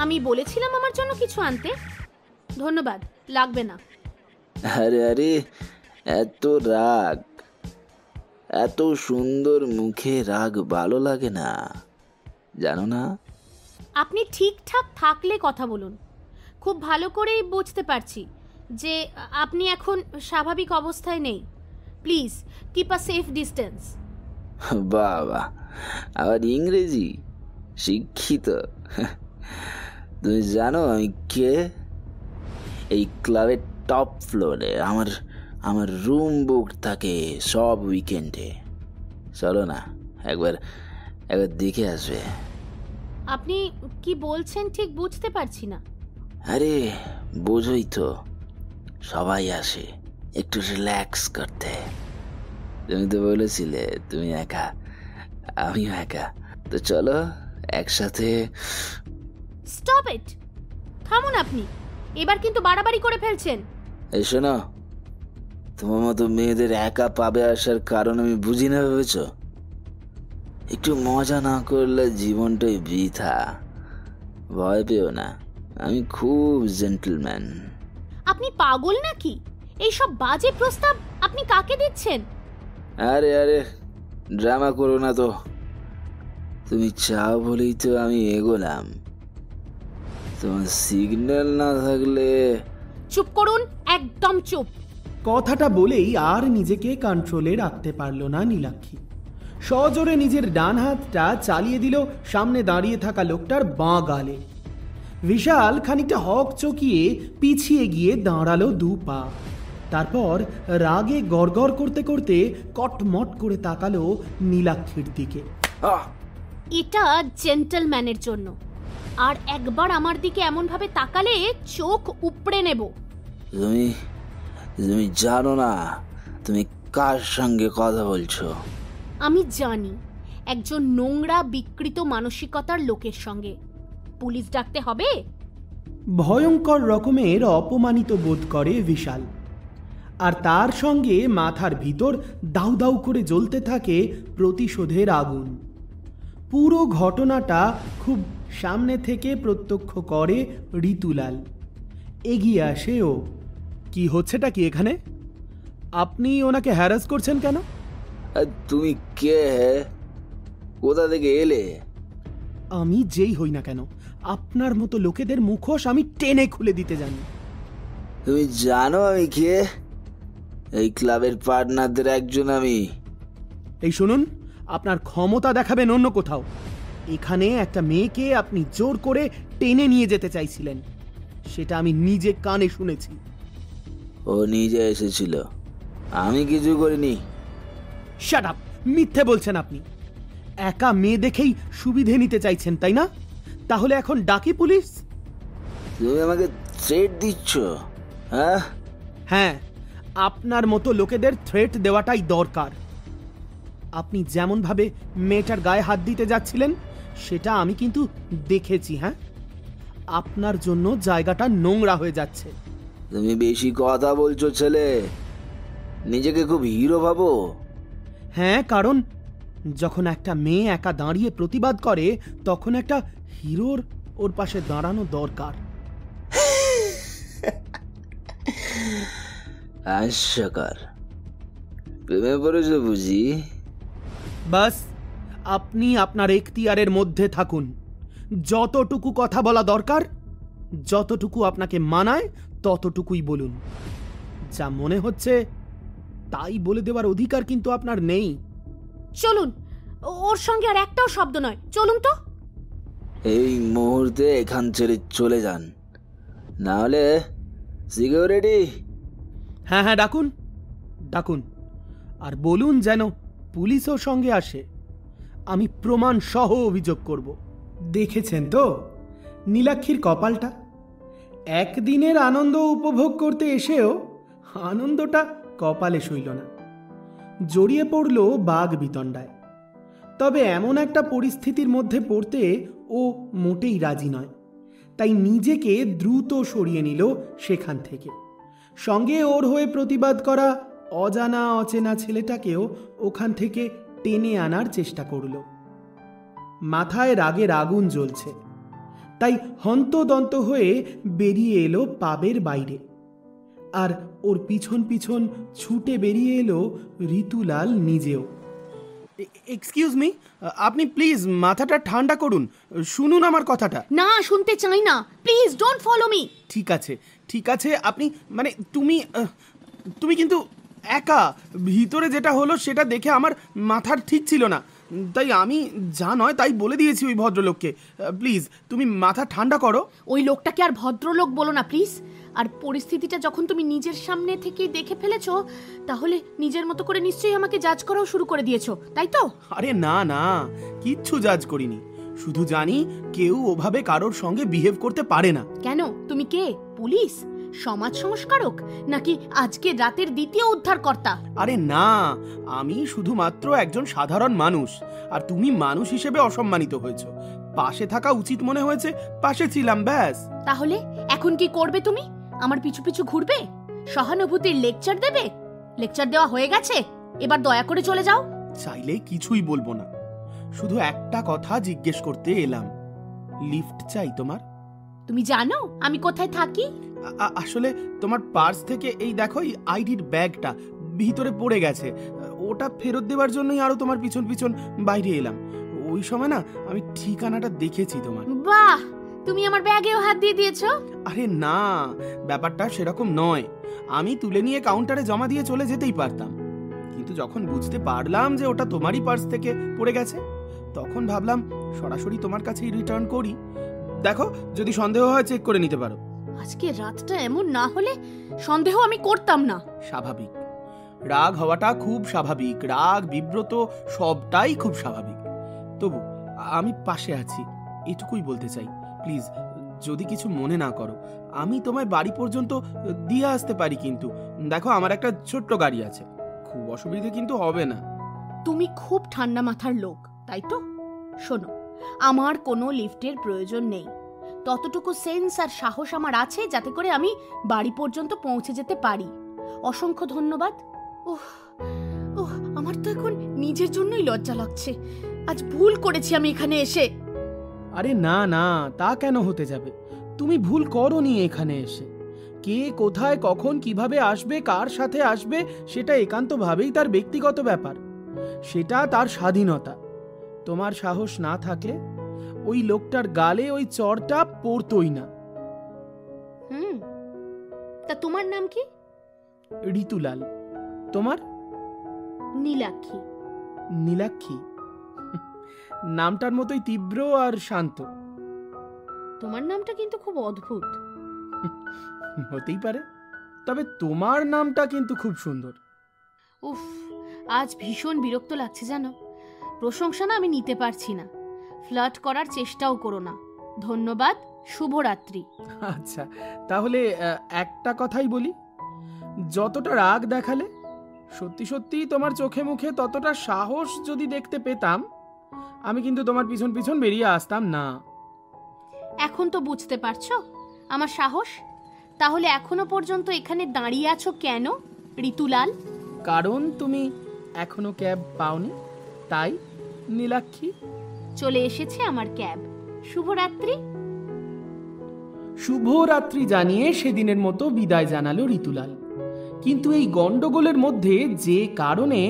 আমি বলেছিলাম আমার জন্য কিছু আনতে। ধন্যবাদ, লাগবে না। আরে আরে, এত রাগ, এত সুন্দর মুখে রাগ ভালো লাগে না, জানো না? আপনি ঠিকঠাক থাকলে কথা বলুন। খুব ভালো করেই বুঝতে পারছি যে আপনি এখন স্বাভাবিক অবস্থায় নেই। Please keep a safe distance. বাবা, আবার ইংরেজি শিক্ষিত। তুমি জানো আমি কে? এই ক্লাবের টপ ফ্লোরে আমার রুম বুক থাকে সব উইকেন্ডে। চলো না, একবার দেখে আসবে। আপনি কি বলছেন ঠিক বুঝতে পারছি না। আরে বোঝোই তো, সবাই আসে একটু রিল্যাক্স করতে। তুমি তো বলেছিলে তুমি একা, আমিও একা, তো চলো একসাথে। স্টপ ইট, থামুন আপনি, এবার কিন্তু বাড়াবাড়ি করে ফেলছেন। এই শোনো, তোমার মতো মেয়েদের একা পাবে আসার কারণ আমি বুঝি না ভেবেছ? একটু মজা না করলে জীবনটাই বৃথা। ভয় পেও না, আমি খুব জেন্টলম্যান। আপনি পাগল নাকি? এইসব বাজে প্রস্তাব আপনি কাকে দিচ্ছেন? আরে ড্রামা করো না তো। তুমি চাও বলেই তো আমি এগোলাম। তোমার সিগন্যাল না থাকলে। চুপ করুন, একদম চুপ। কথাটা বলেই আর নিজেকে কন্ট্রোলে রাখতে পারল না নীলাক্ষী। সজোরে নিজের ডান হাতটা চালিয়ে দিল সামনে দাঁড়িয়ে থাকা লোকটার বাঁ গালে। বিশাল খানিকটা হক চকিয়ে পিছিয়ে গিয়ে দাঁড়ালো 2 পা। তারপর রাগে গড়গড় করতে করতে কটমট করে তাকালো নীলাক্ষীর দিকে। এটা জেন্টলম্যানের জন্য, আর একবার আমার দিকে এমন ভাবে তাকালে চোখ উপড়ে নেব। তুমি জানো না তুমি কার সঙ্গে কথা বলছো? আমি জানি, একজন নোংরা বিকৃত মানসিকতার লোকের সঙ্গে। পুলিশ ডাকতে হবে? ভয়ঙ্কর রকমের অপমানিত বোধ করে বিশাল, আর তার সঙ্গে মাথার ভিতর দাউ দাউ করে জ্বলতে থাকে প্রতিশোধের আগুন। পুরো ঘটনাটা খুব সামনে থেকে প্রত্যক্ষ করে ঋতুলাল। এগিয়ে আসে ও। কি হচ্ছেটা কি এখানে? আপনি ওনাকে হ্যারাস করছেন কেন? তুমি কে? কোথা থেকে এলে? আমি যেই হই না কেন, আপনার মতো লোকেদের মুখোশ আমি টেনে খুলে দিতে জানি। তুমি জানো আমি কে? এই ক্লাবের পার্টনারদের একজন আমি। এই শুনুন, আপনার ক্ষমতা দেখাবেন অন্য কোথাও। এখানে একটা মেয়েকে আপনি জোর করে টেনে নিয়ে যেতে চাইছিলেন, সেটা আমি নিজে কানে শুনেছি। ও নিজে এসেছিল, আমি কিছু করিনি। শাট আপ, মিথ্যে বলছেন আপনি। একা মেয়ে দেখেই সুবিধে নিতে চাইছেন, তাই না? তাহলে এখন ডাকি পুলিশ? তুমি আমাকে থ্রেট দিচ্ছ? হ্যাঁ, আপনার মতো লোকেদের থ্রেট দেওয়াটাই দরকার। আপনি যেমন ভাবে মেয়েটার গায়ে হাত দিতে যাচ্ছিলেন সেটা আমি কিন্তু দেখেছি। হ্যাঁ, আপনার জন্য জায়গাটা নোংরা হয়ে যাচ্ছে। তুমি বেশি কথা বলছো ছেলে, নিজেকে খুব হিরো ভাবো। হ্যাঁ, কারণ যখন একটা মেয়ে একা দাঁড়িয়ে প্রতিবাদ করে তখন একটা হিরোর ওর পাশে দাঁড়ানো দরকার। হাস্যকর, প্রেমে পড়েছো বুঝি? বাস, আপনি আপনার এখতিয়ারের মধ্যে থাকুন। যতটুকু কথা বলা দরকার, যতটুকু আপনাকে মানায় ততটুকুই বলুন। যা মনে হচ্ছে তাই বলে দেওয়ার অধিকার কিন্তু আপনার নেই। চলুন, ওর সঙ্গে আর একটাও শব্দ নয়, চলুন তো। এই মুহূর্তে এখান ছেড়ে চলে যান, না হলে সিকিউরিটি। হ্যাঁ হ্যাঁ, ডাকুন ডাকুন, আর বলুন যেন পুলিশও সঙ্গে আসে। আমি প্রমাণ সহ অভিযোগ করব। দেখেছেন তো নীলাক্ষীর কপালটা? একদিনের আনন্দ উপভোগ করতে এসেও আনন্দটা কপালে সইল না, জড়িয়ে পড়ল বাঘ বিতণ্ডায়। তবে এমন একটা পরিস্থিতির মধ্যে পড়তে ও মোটেই রাজি নয়, তাই নিজেকে দ্রুত সরিয়ে নিল সেখান থেকে। সঙ্গে ওর হয়ে প্রতিবাদ করা অজানা অচেনা ছেলেটাকেও ওখান থেকে টেনে আনার চেষ্টা করল। মাথায় রাগের আগুন জ্বলছে, তাই হন্তদন্ত হয়ে বেরিয়ে এলো পাবের বাইরে। আর ওর পিছন পিছন ছুটে বেরিয়ে এলো ঋতুলাল নিজেও। এক্সকিউজ মি, আপনি প্লিজ মাথাটা ঠান্ডা করুন, শুনুন আমার কথাটা। না, শুনতে চাই না, প্লিজ ডোন্ট ফলো মি। ঠিক আছে ঠিক আছে, আপনি মানে তুমি কিন্তু একা। ভিতরে যেটা হলো সেটা দেখে আমার মাথার ঠিক ছিল না, তাই আমি যা নয় তাই বলে দিয়েছি ওই ভদ্রলোককে। প্লিজ তুমি মাথা ঠান্ডা করো। ওই লোকটাকে আর ভদ্রলোক বলো না প্লিজ। আর পরিস্থিতিটা যখন তুমি নিজের সামনে থেকে দেখে ফেলেছো, তাহলে নিজের মতো করে নিশ্চয়ই আমাকে জাজ করাও শুরু করে দিয়েছো, তাই তো? আরে না না, কিচ্ছু জাজ করিনি, শুধু জানি কেউ ওভাবে কারোর সঙ্গে বিহেভ করতে পারে না। কেন, তুমি কে? পুলিশ? সমাজ সংস্কারক? নাকি আজকে রাতের দ্বিতীয় উদ্ধারকর্তা? আরে না, আমি শুধুমাত্র একজন সাধারণ মানুষ, আর তুমি মানুষ হিসেবে অসম্মানিত হয়েছো। পাশে থাকা উচিত মনে হয়েছে, পাশে ছিলাম, ব্যাস। তাহলে এখন কি করবে তুমি? আমার পিছু পিছু ঘুরবে? সহানুভূতির লেকচার দেবে? লেকচার দেওয়া হয়ে গেছে, এবার দয়া করে চলে যাও। চাইলে কিছুই বলবো না, শুধু একটা কথা জিজ্ঞেস করতে এলাম। লিফট চাই তোমার? তুমি জানো আমি কোথায় থাকি? আসলে তোমার পার্স থেকে এই দেখো, এই আইডির ব্যাগটা ভিতরে পড়ে গেছে, ওটা ফেরত দেওয়ার জন্যই আরো তোমার পিছন পিছন বাইরে এলাম। ওই সময় না আমি ঠিকানাটা দেখেছি তোমার। বাহ, তুমি আমার ব্যাগেও হাত দিয়ে দিয়েছো। আরে না, ব্যাপারটা সেরকম নয়। আমি তুলে নিয়ে কাউন্টারে জমা দিয়ে চলে যেতেই পারতাম, কিন্তু যখন বুঝতে পারলাম যে ওটা তোমারই পার্স থেকে পড়ে গেছে, তখন ভাবলাম সরাসরি তোমার কাছেই রিটার্ন করি। দেখো, যদি সন্দেহ হয় চেক করে নিতে পারো। আজকে রাতটা এমন না হলে সন্দেহ আমি করতাম না। স্বাভাবিক, রাগ হওয়াটা খুব স্বাভাবিক, রাগ বিব্রত সবটাই খুব স্বাভাবিক। তবু আমি পাশে আছি, এটুকুই বলতে চাই। প্লিজ, যদি কিছু মনে না করো, আমি তোমায় বাড়ি পর্যন্ত দিয়ে আসতে পারি, কিন্তু দেখো আমার একটা ছোট্ট গাড়ি আছে, খুব অসুবিধে কিন্তু হবে না। তুমি খুব ঠান্ডা মাথার লোক, তাই তো? শোনো, আমার কোনো লিফটের প্রয়োজন নেই। ততটুকু সেন্স আর সাহস আমার আছে যাতে করে আমি বাড়ি পর্যন্ত পৌঁছে যেতে পারি। অসংখ্য ধন্যবাদ। ওহ ওহ, আমার তো এখন নিজের জন্যই লজ্জা লাগছে। আজ ভুল করেছি আমি এখানে এসে। আরে না না, তা কেন হতে যাবে? তুমি ভুল করোনি এখানে এসে। কে কোথায় কখন কিভাবে আসবে, কার সাথে আসবে, সেটা একান্তভাবেই তার ব্যক্তিগত ব্যাপার, সেটা তার স্বাধীনতা। তোমার সাহস না থাকলে ওই লোকটার গালে ওই চড়টা পড়তই না। তা তোমার নাম কি? ঋতুলাল। তোমার? নীলাক্ষী। নীলাক্ষী? নামটার মতোই তীব্র আর শান্ত। তোমার নামটা কিন্তু খুব অদ্ভুত। হতেই পারে, তবে তোমার নামটা কিন্তু খুব সুন্দর। উফ, আজ ভীষণ বিরক্ত লাগছে জানো। প্রশংসা না আমি নিতে পারছি না। ফ্লার্ট করার চেষ্টাও করো না। ধন্যবাদ, শুভরাত্রি। আচ্ছা, তাহলে একটা কথাই বলি, যতটা রাগ দেখালে, সত্যি সত্যি তোমার চোখে মুখে ততটা সাহস যদি দেখতে পেতাম, আমি কিন্তু তোমার পিছন পিছন বেরিয়ে আসতাম না। এখন তো বুঝতে পারছো আমার সাহস। তাহলে এখনো পর্যন্ত এখানে দাঁড়িয়ে আছো কেন ঋতুলাল? কারণ তুমি এখনো ক্যাব পাওনি, তাই নীলাক্ষী। চলে এসেছে আমার ক্যাব। শুভরাত্রি। শুভরাত্রি জানিয়ে সেদিনের মতো বিদায় জানালো ঋতুলাল। কিন্তু এই গন্ডগোলের মধ্যে যে কারণে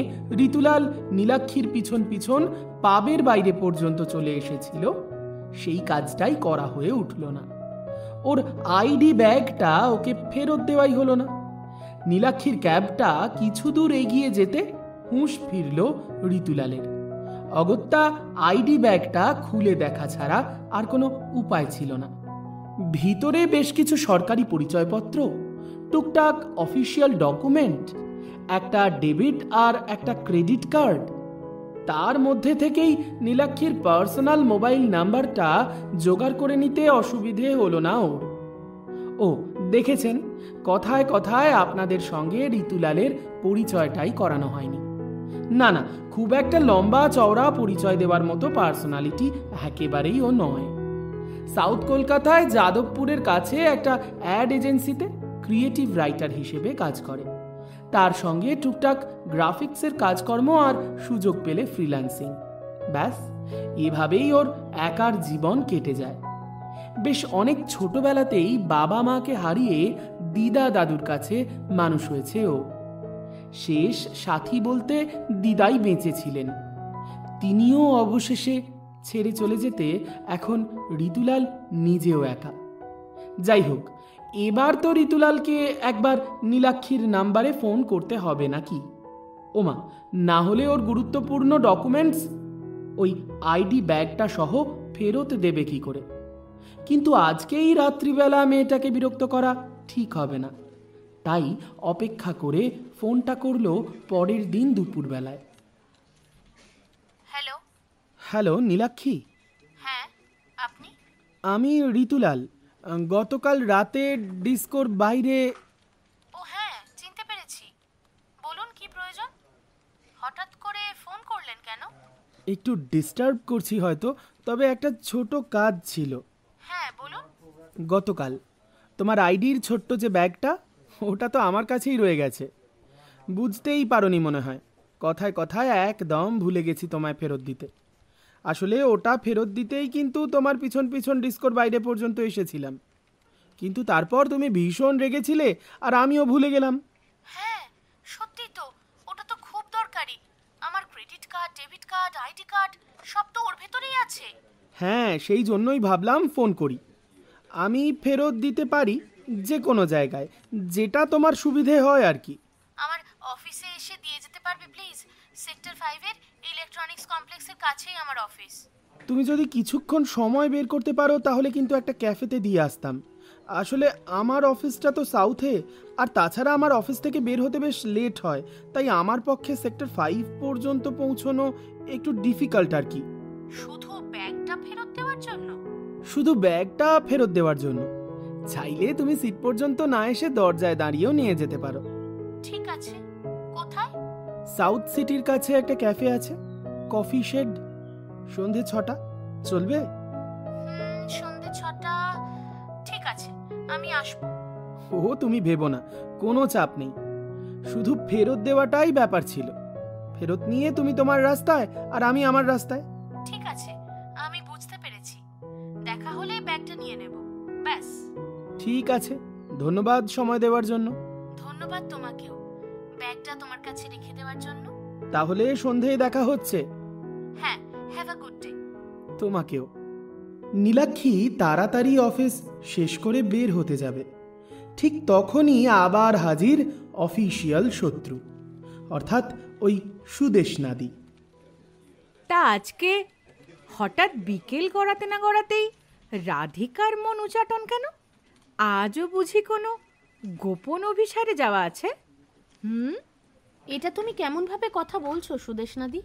ঋতুলাল নীলাক্ষীর পিছন পিছন পাবের বাইরে পর্যন্ত চলে এসেছিল, সেই কাজটাই করা হয়ে উঠল না। ওর আইডি ব্যাগটা ওকে ফেরত দেওয়াই হলো না। নীলাক্ষীর ক্যাবটা কিছু দূর এগিয়ে যেতে হুঁশ ফিরল ঋতুলালের। অগত্যা আইডি ব্যাগটা খুলে দেখা ছাড়া আর কোনো উপায় ছিল না। ভিতরে বেশ কিছু সরকারি পরিচয়পত্র, টুকটাক অফিসিয়াল ডকুমেন্ট, একটা ডেবিট আর একটা ক্রেডিট কার্ড। তার মধ্যে থেকেই নীলাক্ষীর পার্সোনাল মোবাইল নাম্বারটা জোগাড় করে নিতে অসুবিধে হলো না ওর। ও দেখেছেন, কথায় কথায় আপনাদের সঙ্গে ঋতুলালের পরিচয়টাই করানো হয়নি। না না, খুব একটা লম্বা চওড়া পরিচয় দেওয়ার মতো পার্সোনালিটি একেবারেই ও নয়। সাউথ কলকাতায় যাদবপুরের কাছে একটা অ্যাড এজেন্সিতে ক্রিয়েটিভ রাইটার হিসেবে কাজ করে। তার সঙ্গে টুকটাক গ্রাফিক্সের কাজকর্ম আর সুযোগ পেলে ফ্রিল্যান্সিং। ব্যাস, এভাবেই ওর একার জীবন কেটে যায়। বেশ অনেক ছোটবেলাতেই বাবা মাকে হারিয়ে দিদা দাদুর কাছে মানুষ হয়েছে ও। শেষ সাথী বলতে দিদাই বেঁচে ছিলেন। তিনিও অবশেষে ছেড়ে চলে যেতে এখন ঋতুলাল নিজেও একা। যাই হোক, এবার তো ঋতুলালকে একবার নীলাক্ষীর নাম্বারে ফোন করতে হবে নাকি? ওমা, না হলে ওর গুরুত্বপূর্ণ ডকুমেন্টস, ওই আইডি ব্যাগটা সহ ফেরত দেবে কি করে? কিন্তু আজকেই রাত্রিবেলা মেয়েটাকে বিরক্ত করা ঠিক হবে না, তাই অপেক্ষা করে ফোনটা করলো পরের দিন দুপুরবেলায়। হ্যালো। হ্যালো নীলাক্ষী, হ্যাঁ আপনি? আমি ঋতুলাল। গতকাল রাতে ডিস্কোর বাইরে। ও হ্যাঁ, চিনতে পেরেছি। বলুন কি প্রয়োজন? হঠাৎ করে ফোন করলেন কেন? একটু ডিস্টার্ব করছি হয়তো, তবে একটা ছোট কাজ ছিল। হ্যাঁ বলুন। গতকাল তোমার আইডির ছোট্ট যে ব্যাগটা, ওটা তো আমার কাছেই রয়ে গেছে। বুঝতেই পারোনি মনে হয়, কথায় কথায় একদম ভুলে গেছি তোমায় ফেরত দিতে। আসলে ওটা ফেরত দিতেই কিন্তু তোমার পিছন পিছন ডিস্কোর বাইরে পর্যন্ত এসেছিলাম, কিন্তু তারপর তুমি ভীষণ রেগেছিলে আর আমিও ভুলে গেলাম। হ্যাঁ সত্যি তো, ওটা তো খুব দরকারি। আমার credit card, debit card, ID card সব তো ওর ভেতরেই আছে। হ্যাঁ, সেই জন্যই ভাবলাম ফোন করি। আমি ফেরত দিতে পারি যে কোনো জায়গায়, যেটা তোমার সুবিধে হয় আর কি। আমার অফিসে এসে দিয়ে যেতে পারবে প্লিজ? সেক্টর 5 এর ইলেকট্রনিক্স কমপ্লেক্সের কাছেই আমার অফিস। তুমি যদি কিছুক্ষণ সময় বের করতে পারো তাহলে কিন্তু একটা ক্যাফেতে দিয়ে আসতাম। আসলে আমার অফিসটা তো সাউথে, আর তাছাড়া আমার অফিস থেকে বের হতে বেশ লেট হয়, তাই আমার পক্ষে সেক্টর 5 পর্যন্ত পৌঁছানো একটু ডিফিকাল্ট আর কি। শুধু ব্যাগটা ফেরত দেওয়ার জন্য? শুধু ব্যাগটা ফেরত দেওয়ার জন্য। চাইলে তুমি সিট পর্যন্ত না এসে দরজায় দাঁড়িয়েও নিয়ে যেতে পারো। ঠিক আছে, কোথায়? সাউথ সিটির কাছে একটা ক্যাফে আছে, কফি শেড। সন্ধে 6টা চলবে? সন্ধে 6টা ঠিক আছে, আমি আসবো। ও তুমি ভেবো না, কোনো চাপ নেই। শুধু ফেরত দেওয়াটাই ব্যাপার ছিল। ফেরত নিয়ে তুমি তোমার রাস্তায় আর আমি আমার রাস্তায়। ঠিক আছে, আমি বুঝতে পেরেছি। দেখা হলে ব্যাগটা নিয়ে নেব, ব্যাস। ঠিক আছে, ধন্যবাদ সময় দেওয়ার জন্য। ধন্যবাদ তোমাকেও, ব্যাগটা তোমার কাছে রেখে দেওয়ার জন্য। তাহলে সন্ধেয় দেখা হচ্ছে। হ্যাঁ, হ্যাভ আ গুড ডে। তোমাকেও। নীলাক্ষী তাড়াতাড়ি অফিস শেষ করে বের হতে যাবে, ঠিক তখনই আবার হাজির অফিসিয়াল শত্রু, অর্থাৎ ওই সুদেশ নাদি। তা আজকে হঠাৎ বিকেল গড়াতে না গড়াতেই রাধিকার মন উচাটন কেন? আজও বুঝি কোনো গোপন অভিসারে যাওয়া আছে? এটা তুমি কেমনভাবে কথা বলছো সুদেশনাদি?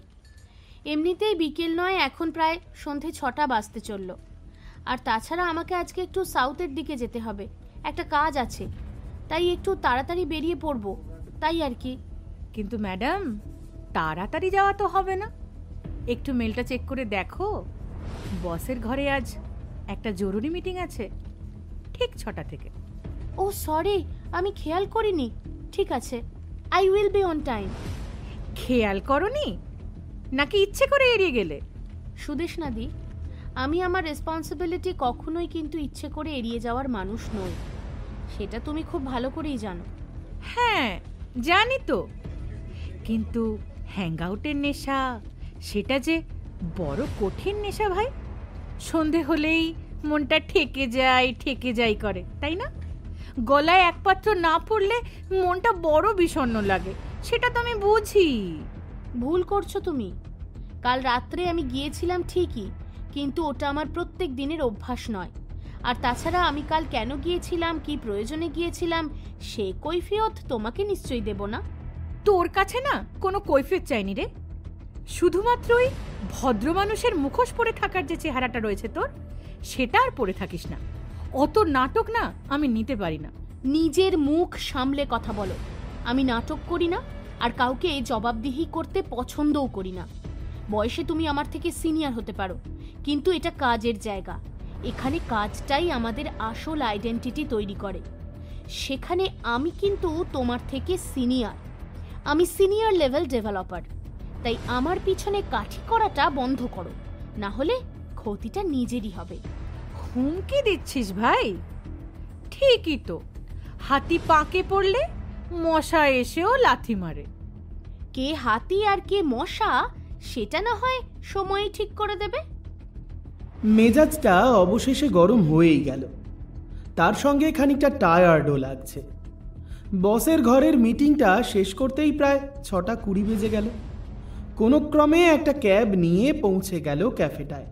এমনিতেই বিকেল নয়, এখন প্রায় সন্ধে 6টা বাজতে চললো। আর তাছাড়া আমাকে আজকে একটু সাউথের দিকে যেতে হবে, একটা কাজ আছে, তাই একটু তাড়াতাড়ি বেরিয়ে পড়বো, তাই আর কি। কিন্তু ম্যাডাম, তাড়াতাড়ি যাওয়া তো হবে না। একটু মেলটা চেক করে দেখো, বসের ঘরে আজ একটা জরুরি মিটিং আছে, ঠিক 6টা থেকে। ও সরি, আমি খেয়াল করিনি। ঠিক আছে, I will be on time. খেয়াল করনি নাকি ইচ্ছে করে এড়িয়ে গেলে? সুদেশনাদি, আমি আমার রেসপন্সিবিলিটি কখনোই কিন্তু ইচ্ছে করে এড়িয়ে যাওয়ার মানুষ নই, সেটা তুমি খুব ভালো করেই জানো। হ্যাঁ জানি তো, কিন্তু হ্যাংআউটের নেশা সেটা যে বড় কঠিন নেশা ভাই। সন্ধে হলেই মনটা ঠেকে যাই করে, তাই না? গলায় একপাত্র না পড়লে মনটা বড় বিষণ্ণ লাগে, সেটা তো আমি বুঝি। ভুল করছো তুমি। কাল রাত্রে আমি গিয়েছিলাম ঠিকই, কিন্তু ওটা আমার প্রত্যেক দিনের অভ্যাস নয়। আর তাছাড়া আমি কাল কেন গিয়েছিলাম, কি প্রয়োজনে গিয়েছিলাম, সে কৈফিয়ত তোমাকে নিশ্চয়ই দেব না। তোর কাছে না কোনো কৈফিয়ত চাইনি রে। শুধুমাত্রই ভদ্র মানুষের মুখোশ পরে থাকার যে চেহারাটা রয়েছে তোর, সেটা আর পরে থাকিস না। অত নাটক না আমি নিতে পারি না। নিজের মুখ সামলে কথা বলো। আমি নাটক করি না, আর কাউকে জবাবদিহি করতে পছন্দও করি না। বয়সে তুমি আমার থেকে সিনিয়র হতে পারো, কিন্তু এটা কাজের জায়গা। এখানে কাজটাই আমাদের আসল আইডেন্টিটি তৈরি করে। সেখানে আমি কিন্তু তোমার থেকে সিনিয়র। আমি সিনিয়র লেভেল ডেভেলপার, তাই আমার পিছনে কাঠি করাটা বন্ধ করো, না হলে ক্ষতিটা নিজেরই হবে। হুমকি দিচ্ছিস ভাই? ঠিকই তো, হাতি পাকে পড়লে মশা এসেও লাথি মারে। কে হাতি আর কে মশা সেটা না হয় সময়ই ঠিক করে দেবে। মেজাজটা অবশেষে গরম হয়েই গেল, তার সঙ্গে খানিকটা টায়ার্ডও লাগছে। বসের ঘরের মিটিংটা শেষ করতেই প্রায় 6:20 বেজে গেল। কোনো ক্রমে একটা ক্যাব নিয়ে পৌঁছে গেল ক্যাফেটায়,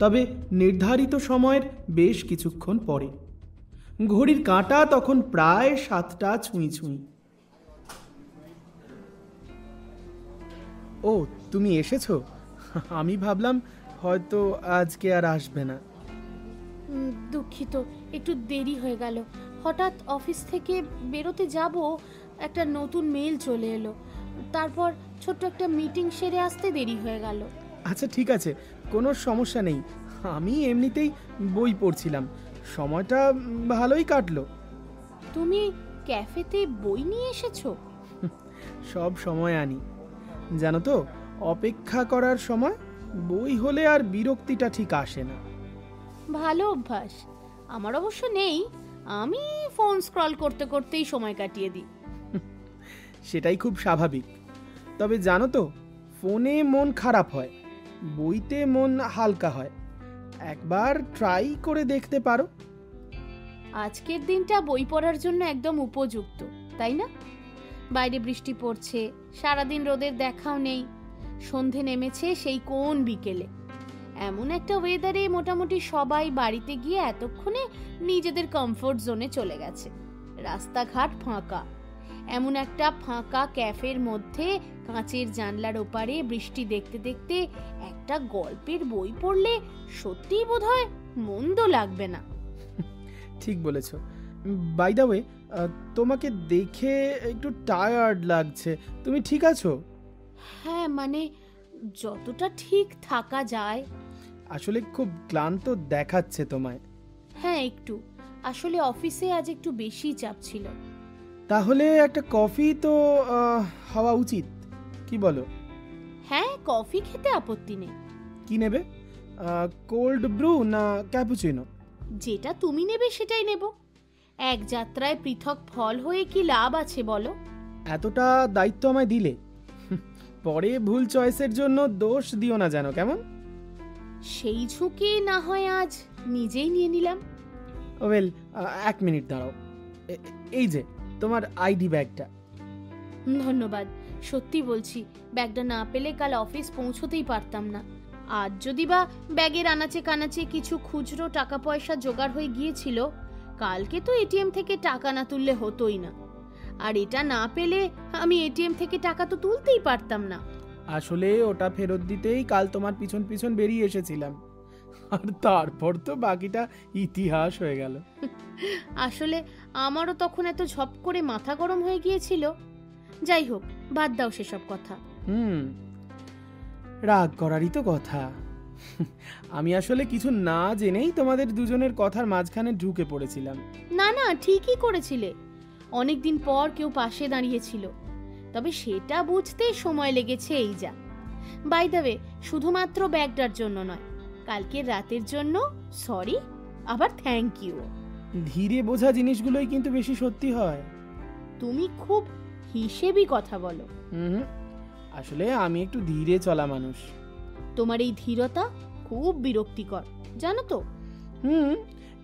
তবে নির্ধারিত সময়ের বেশ কিছুক্ষণ পরে। ঘড়ির কাঁটা তখন প্রায় 7টা ছুঁই ছুঁই। ও, তুমি এসেছো? আমি ভাবলাম হয়তো আজকে আর আসবে না। দুঃখিত, একটু দেরি হয়ে গেল। হঠাৎ অফিস থেকে বেরোতে যাব, একটা নতুন মেল চলে এলো, তারপর ছোট্ট একটা মিটিং সেরে আসতে দেরি হয়ে গেল। আচ্ছা ঠিক আছে, কোনো সমস্যা নেই। আমি এমনিতেই বই পড়ছিলাম, সময়টা ভালোই কাটলো। তুমি ক্যাফেতে বই নিয়ে এসেছো? সব সময় আনি, জানো তো, অপেক্ষা করার সময় বই হলে আর বিরক্তিটা ঠিক আসে না। ভালো অভ্যাস। আমার অবশ্য নেই, আমি ফোন স্ক্রল করতে করতেই সময় কাটিয়ে দিই। সেটাই খুব স্বাভাবিক। তবে জানো তো, ফোনে মন খারাপ হয়, বইতে মন হালকা হয়। একবার ট্রাই করে দেখতে পারো। আজকের দিনটা বই পড়ার জন্য একদম উপযুক্ত, তাই না? বাইরে বৃষ্টি পড়ছে, সারাদিন রোদের দেখাও নেই, সন্ধে নেমেছে সেই কোন বিকেলে। এমন একটা ওয়েদারে মোটামুটি সবাই বাড়িতে গিয়ে এতক্ষণে নিজেদের কমফোর্ট জোনে চলে গেছে। রাস্তাঘাট ফাঁকা। এমন একটা ফাঁকা ক্যাফের মধ্যে কাঁচের জানলার ওপারে বৃষ্টি দেখতে দেখতে একটা গল্পের বই পড়লে সত্যিই বোধহয় মন্দ লাগবে না। ঠিক বলেছ। বাই দ্য ওয়ে, তোমাকে দেখে একটু টায়ার্ড লাগছে, তুমি ঠিক আছো? হ্যাঁ, মানে যতটা ঠিক থাকা যায়। আসলে খুব ক্লান্ত দেখাচ্ছে তোমায়। হ্যাঁ একটু, আসলে অফিসে আজ একটু বেশি চাপ ছিল। তাহলে একটা কফি তো হওয়া উচিত, কি বলো? হ্যাঁ, কফি খেতে আপত্তি নেই। কি নেবে, কোল্ড ব্রু না ক্যাপুচিনো? যেটা তুমি নেবে সেটাই নেব। এক যাত্রায় পৃথক ফল হয়ে কি লাভ আছে বলো? এতটা দায়িত্ব আমায় দিলে, পরে ভুল চয়েসের জন্য দোষ দিও না যেন, কেমন? সেই ঝুঁকি না হয় আজ নিজেই নিয়ে নিলাম। ওয়েল, 1 মিনিট দাঁড়াও, এই যে তোমার আইডি ব্যাগটা। ধন্যবাদ। সত্যি বলছি, ব্যাগটা না পেলে কাল অফিস পৌঁছতেই পারতাম না। আজ যদি বা ব্যাগের আনাচে কানাচে কিছু খুচরো টাকা পয়সা জোগাড় হয়ে গিয়েছিল, কালকে তো এটিএম থেকে টাকা না তুললে হতোই না। আর এটা না পেলে আমি এটিএম থেকে টাকা তো তুলতেই পারতাম না। আসলে ওটা ফেরত দিতেই কাল তোমার পিছন পিছন বেরিয়ে এসেছিলাম, আর তারপর তো বাকিটা ইতিহাস হয়ে গেল। আসলে আমারও তখন এত ঝপ করে মাথা গরম হয়ে গিয়েছিল। যাই হোক, বাদ দাও সেসব কথা। রাগ করারই তো কথা। আমি আসলে কিছু না জেনেই তোমাদের দুজনের কথার মাঝখানে ঢুকে পড়েছিলাম। না না, ঠিকই করেছিলে। অনেকদিন পর কেউ পাশে দাঁড়িয়েছিল, তবে সেটা বুঝতে সময় লেগেছে এই যা। বাই দ্য ওয়ে, শুধুমাত্র ব্যাগটার জন্য নয়, কালকের রাতের জন্য সরি, আবার থ্যাংক ইউ। ধীরে বোঝা জিনিসগুলোই কিন্তু বেশি সত্যি হয়। তুমি খুব হিসেবি কথা বলো। আসলে আমি একটু ধীরে চলা মানুষ। তোমার এই ধীরতা খুব বিরক্তিকর, জানো তো।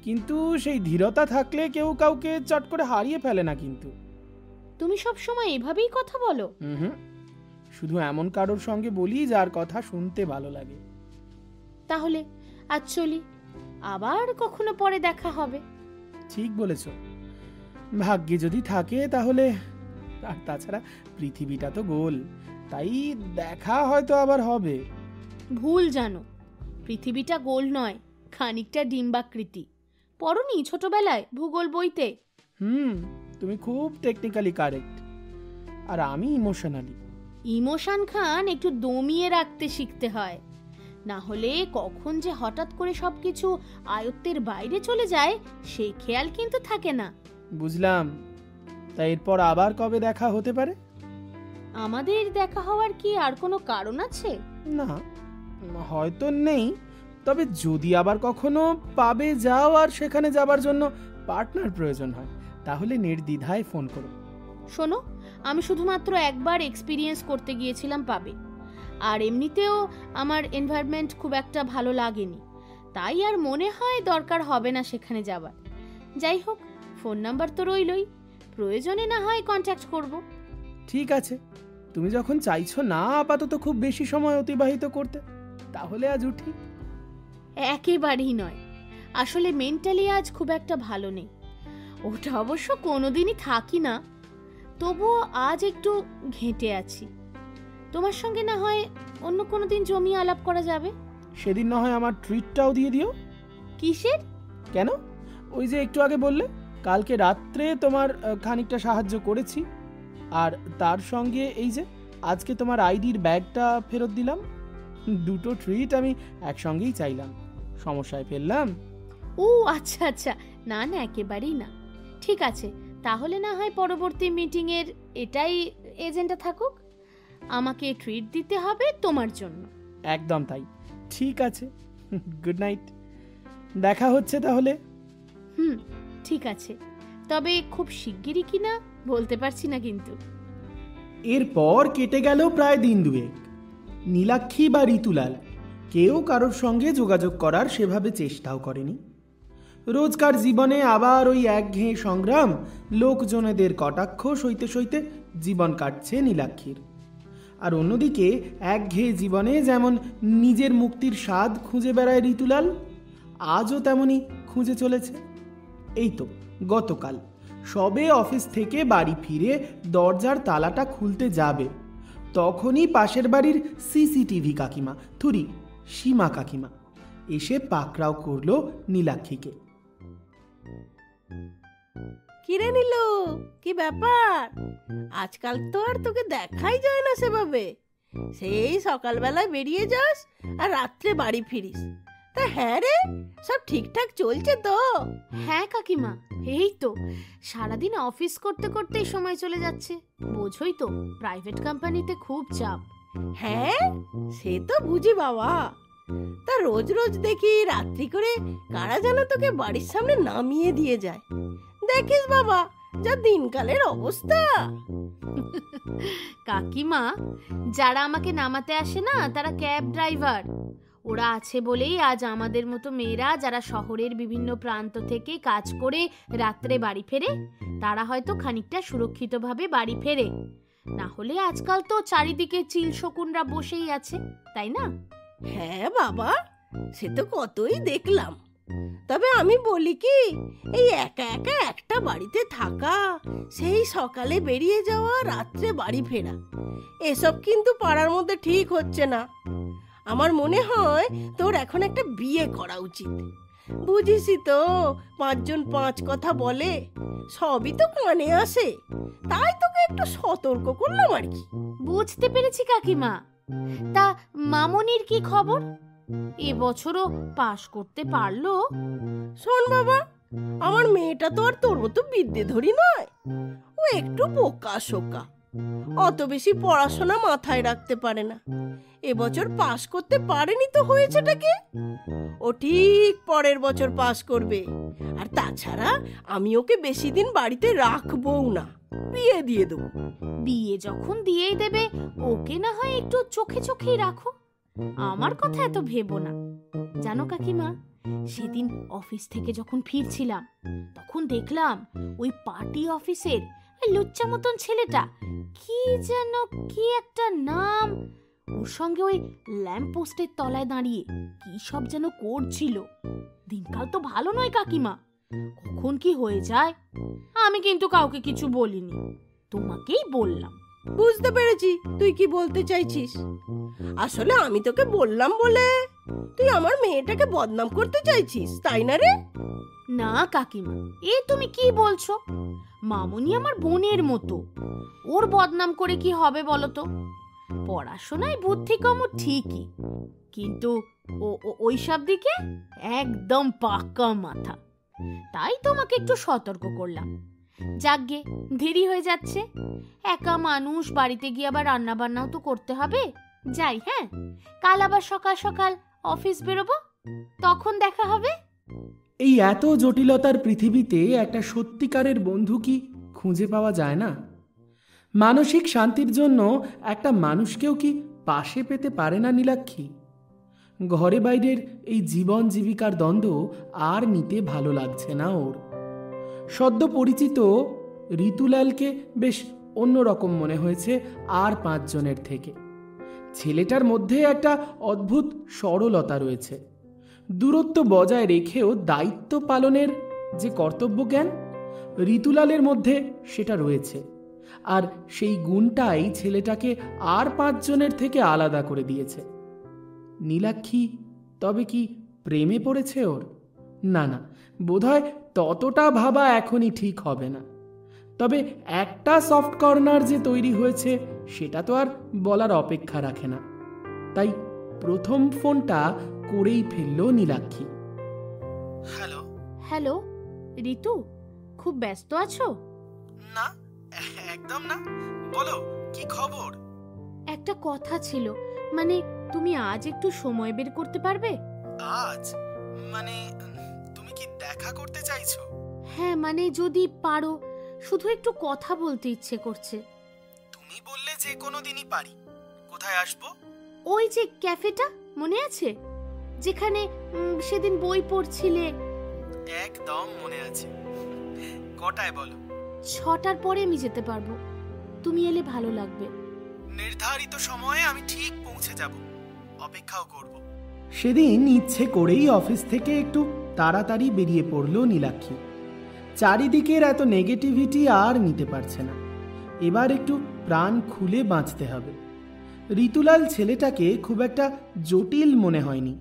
কিন্তু সেই ধীরতা থাকলে কেউ কাউকে চট করে হারিয়ে ফেলে না কিন্তু। তুমি সব সময় এভাবেই কথা বলো? শুধু এমন কারোর সঙ্গে বলি যার কথা শুনতে ভালো লাগে। তাহলে আজ চলি, আবার কখনো পরে দেখা হবে। ঠিক বলেছ, ভাগ্যে যদি থাকে তাহলে। আর তাছাড়া পৃথিবীটা তো গোল, তাই দেখা হয়তো আবার হবে। ভুল জানো, পৃথিবীটা গোল নয়, খানিকটা ডিম্বাকৃতি। পড়নি ছোটবেলায় ভূগোল বইতে? তুমি খুব টেকনিক্যালি কারেক্ট, আর আমি ইমোশনালি। ইমোশন খান একটু দমিয়ে রাখতে শিখতে হয়, না হলে কখন যে হঠাৎ করে সবকিছু আয়ত্তের বাইরে চলে যায় সে খেয়াল কিন্তু থাকে না। বুঝলাম। তাই এরপর আবার কবে দেখা হতে পারে? আমাদের দেখা হওয়ার কি আর কোনো কারণ আছে? না, হয়তো নেই, তবে যদি আবার কখনো পাবে যাও আর সেখানে যাবার জন্য পার্টনার প্রয়োজন হয়, তাহলে নির্দ্বিধায় ফোন করো। শোনো, আমি শুধুমাত্র একবার এক্সপিরিয়েন্স করতে গিয়েছিলাম পাবে। আর এমনিতেও আমার এনভায়রনমেন্ট খুব একটা ভালো লাগেনি, তাই আর মনে হয় দরকার হবে না সেখানে যাবার। যাই হোক, ফোন নাম্বার তো রইলই, প্রয়োজনে না হয় কন্ট্যাক্ট করব। ঠিক আছে, তুমি যখন চাইছো না আপাতত খুব বেশি সময় অতিবাহিত করতে, তাহলে আজ উঠি। একেবারেই নয়, আসলে মেন্টালি আজ খুব একটা ভালো নেই। ওটা অবশ্য কোনোদিনই থাকি না, তবুও আজ একটু ঘেঁটে আছি। তোমার সঙ্গে না হয় অন্য কোনো দিন জমিয়ে আলাপ করা যাবে। সেদিন না হয় আমার ট্রিটটাও দিয়ে দিও। কিসের? কেন, ওই যে একটু আগে বললে কালকে রাত্রে তোমার খানিকটা সাহায্য করেছি, আর তার সঙ্গে এই যে আজকে তোমার আইডির ব্যাগটা ফেরত দিলাম, দুটো ট্রিট আমি একসঙ্গেই চাইলাম। সমস্যায় ফেললাম? ও আচ্ছা আচ্ছা, না না, একেবারেই না। ঠিক আছে, তাহলে না হয় পরবর্তী মিটিংয়ের এটাই এজেন্ডা থাকুক, আমাকে ট্রিট দিতে হবে তোমার জন্য। একদম তাই। ঠিক আছে, গুড নাইট, দেখা হচ্ছে তাহলে। ঠিক আছে, তবে খুব শিগগিরই কিনা বলতে পারছি না কিন্তু। এরপর কেটে গেল প্রায় দিন দুয়েক। নীলাক্ষী বা ঋতুলাল কেউ কারোর সঙ্গে যোগাযোগ করার সেভাবে চেষ্টাও করেনি। রোজকার জীবনে আবার ওই একঘেয়ে সংগ্রাম, লোকজনেদের কটাক্ষ সইতে সইতে জীবন কাটছে নীলাক্ষীর। আর অন্যদিকে একঘেয়ে জীবনে যেমন নিজের মুক্তির স্বাদ খুঁজে বেড়ায় ঋতুলাল, আজও তেমনি খুঁজে চলেছে। এই তো গতকাল সবে অফিস থেকে বাড়ি ফিরে দরজার তালাটা খুলতে যাবে, তখনই পাশের বাড়ির সিসিটিভি কাকিমা, সীমা কাকিমা এসে পাকড়াও করলো নীলাক্ষীকে। কিরে নীলু, কি ব্যাপার? আজকাল তো আর তোকে দেখাই যায় না সেভাবে। সেই সকালবেলায় বেরিয়ে যাস আর রাত্রে বাড়ি ফিরিস। তা হ্যাঁ রে, সব ঠিকঠাক চলছে তো? হ্যাঁ কাকিমা, এই তো সারাদিন অফিস করতে করতেই সময় চলে যাচ্ছে। বোঝোই তো, প্রাইভেট কোম্পানিতে খুব চাপ। হ্যাঁ, সে তো বুঝি বাবা। তা রোজ রোজ দেখি রাত্রি করে কারা যেন তোকে বাড়ির সামনে নামিয়ে দিয়ে যায়। দেখিস বাবা, যা দিনকালের অবস্থা। কাকিমা, যারা আমাকে নামাতে আসে না তারা ক্যাব ড্রাইভার। ওরা আছে বলেই আজ আমাদের মতো মেয়েরা যারা শহরের বিভিন্ন প্রান্ত থেকে কাজ করে রাত্রে বাড়ি ফেরে, তারা হয়তো খানিকটা সুরক্ষিতভাবে বাড়ি ফেরে। না হলে আজকাল তো চারিদিকে চিল শকুনরা বসেই আছে, তাই না? হ্যাঁ বাবা, সে তো কতই দেখলাম। তবে আমি বলি কি, এই একা একা একটা বাড়িতে থাকা, সেই সকালে বেরিয়ে যাওয়া, রাত্রে বাড়ি ফেরা, এসব কিন্তু পাড়ার মধ্যে ঠিক হচ্ছে না। আমার মনে হয় তোর এখন একটা বিয়ে করা উচিত। বুঝিসই তো, 5 জন 5 কথা বলে, সবই তো কানে আসে। তাই তোকে একটু সতর্ক করলাম আর কি। বুঝতে পেরেছি কাকিমা। তা মামনির কি খবর? এবছরও পাশ করতে পারলো? শোন বাবা, আমার মেয়েটা তো আর তোর মতো বিদ্যেধরী নয়। ও একটু বোকা শোকা, অত বেশি পড়াশোনা মাথায় রাখতে পারে না। এবছর পাশ করতে পারেনি তো হয়েছেটা কি? ও ঠিক পরের বছর পাশ করবে। আর তাছাড়া আমি ওকে বেশি দিন বাড়িতে রাখবও না, বিয়ে দিয়ে দেবো। বিয়ে যখন দিয়েই দেবে, ওকে না হয় একটু চোখে চোখেই রাখো। আমার কথা এত ভেবো না। জানো কাকিমা, সেদিন অফিস থেকে যখন ফিরছিলাম, তখন দেখলাম ওই পার্টি অফিসের লুচ্চা মতন ছেলেটা, কি যেন কি একটা নাম, ওর সঙ্গে ওই ল্যাম্প পোস্টের তলায় দাঁড়িয়ে কি সব যেন করছিল। দিনকাল তো ভালো নয় কাকিমা, কখন কি হয়ে যায়। আমি কিন্তু কাউকে কিছু বলিনি, তোমাকেই বললাম। বুঝতে পেরেছি তুই কি বলতে চাইছিস। আসলে আমি তোকে বললাম বলে তুই আমার মেয়েটাকে বদনাম করতে চাইছিস, তাই না রে? না কাকিমা, এ তুমি কি বলছো? মামুনি আমার বোনের মতো, ওর বদনাম করে কি হবে বলো তো? পড়াশোনায় বুদ্ধি কম ঠিকই, কিন্তু ওই সব দিকে একদম পাক্কা মাথা। তাই তোমাকে একটু সতর্ক করলাম। যাকগে, দেরি হয়ে যাচ্ছে। একা মানুষ, বাড়িতে গিয়ে আবার রান্না বান্নাও তো করতে হবে। যাই, হ্যাঁ, কাল আবার সকাল সকাল অফিস বেরোবো, তখন দেখা হবে। এই এত জটিলতার পৃথিবীতে একটা সত্যিকারের বন্ধু কি খুঁজে পাওয়া যায় না? মানসিক শান্তির জন্য একটা মানুষকেও কি পাশে পেতে পারে না নীলাক্ষী? ঘরে বাইরের এই জীবন জীবিকার দ্বন্দ্ব আর নিতে ভালো লাগছে না ওর। সদ্য পরিচিত ঋতুলালকে বেশ অন্যরকম মনে হয়েছে আর 5 জনের থেকে। ছেলেটার মধ্যে একটা অদ্ভুত সরলতা রয়েছে। দূরত্ব বজায় রেখেও দায়িত্ব পালনের যে কর্তব্যজ্ঞান, ঋতুলালের মধ্যে সেটা রয়েছে। আর সেই গুণটাই ছেলেটাকে আর 5 জনের থেকে আলাদা করে দিয়েছে। নীলাক্ষী তবে কি প্রেমে পড়েছে ওর? না না, বোধহয় ততটা ভাবা এখনই ঠিক হবে না। তবে একটা সফট কর্নার যে তৈরি হয়েছে সেটা তো আর বলার অপেক্ষা রাখে না। তাই প্রথম ফোনটা করেই ফেলল নীলাক্ষী। হ্যালো। হ্যালো ঋতু, খুব ব্যস্ত আছো? না, একদম না, বলো কি খবর? একটা কথা ছিল, মানে তুমি আজ একটু সময় বের করতে পারবে? আজ? মানে তুমি কি দেখা করতে চাইছো? হ্যাঁ, মানে যদি পারো, শুধু একটু কথা বলতে ইচ্ছে করছে। তুমি বললে যে কোনো দিনই পারি। কোথায় আসবো? ওই যে ক্যাফেটা মনে আছে, যেখানে সেদিন বই পড়ছিলে? একদম মনে আছে। কটায় বলো? 6টার পরে আমি যেতে পারবো, তুমি এলে ভালো লাগবে। নির্ধারিত সময়ে আমি ঠিক পৌঁছে যাব, অপেক্ষাও করব। সেদিন ইচ্ছে করেই অফিস থেকে একটু তাড়াতাড়ি বেরিয়ে পড়ল নীলাক্ষী। চারিদিকের এত নেগেটিভিটি আর নিতে পারছে না। এবার একটু প্রাণ খুলে বাঁচতে হবে। ঋতুলাল ছেলেটাকে খুব একটা জটিল মনে হয়নি।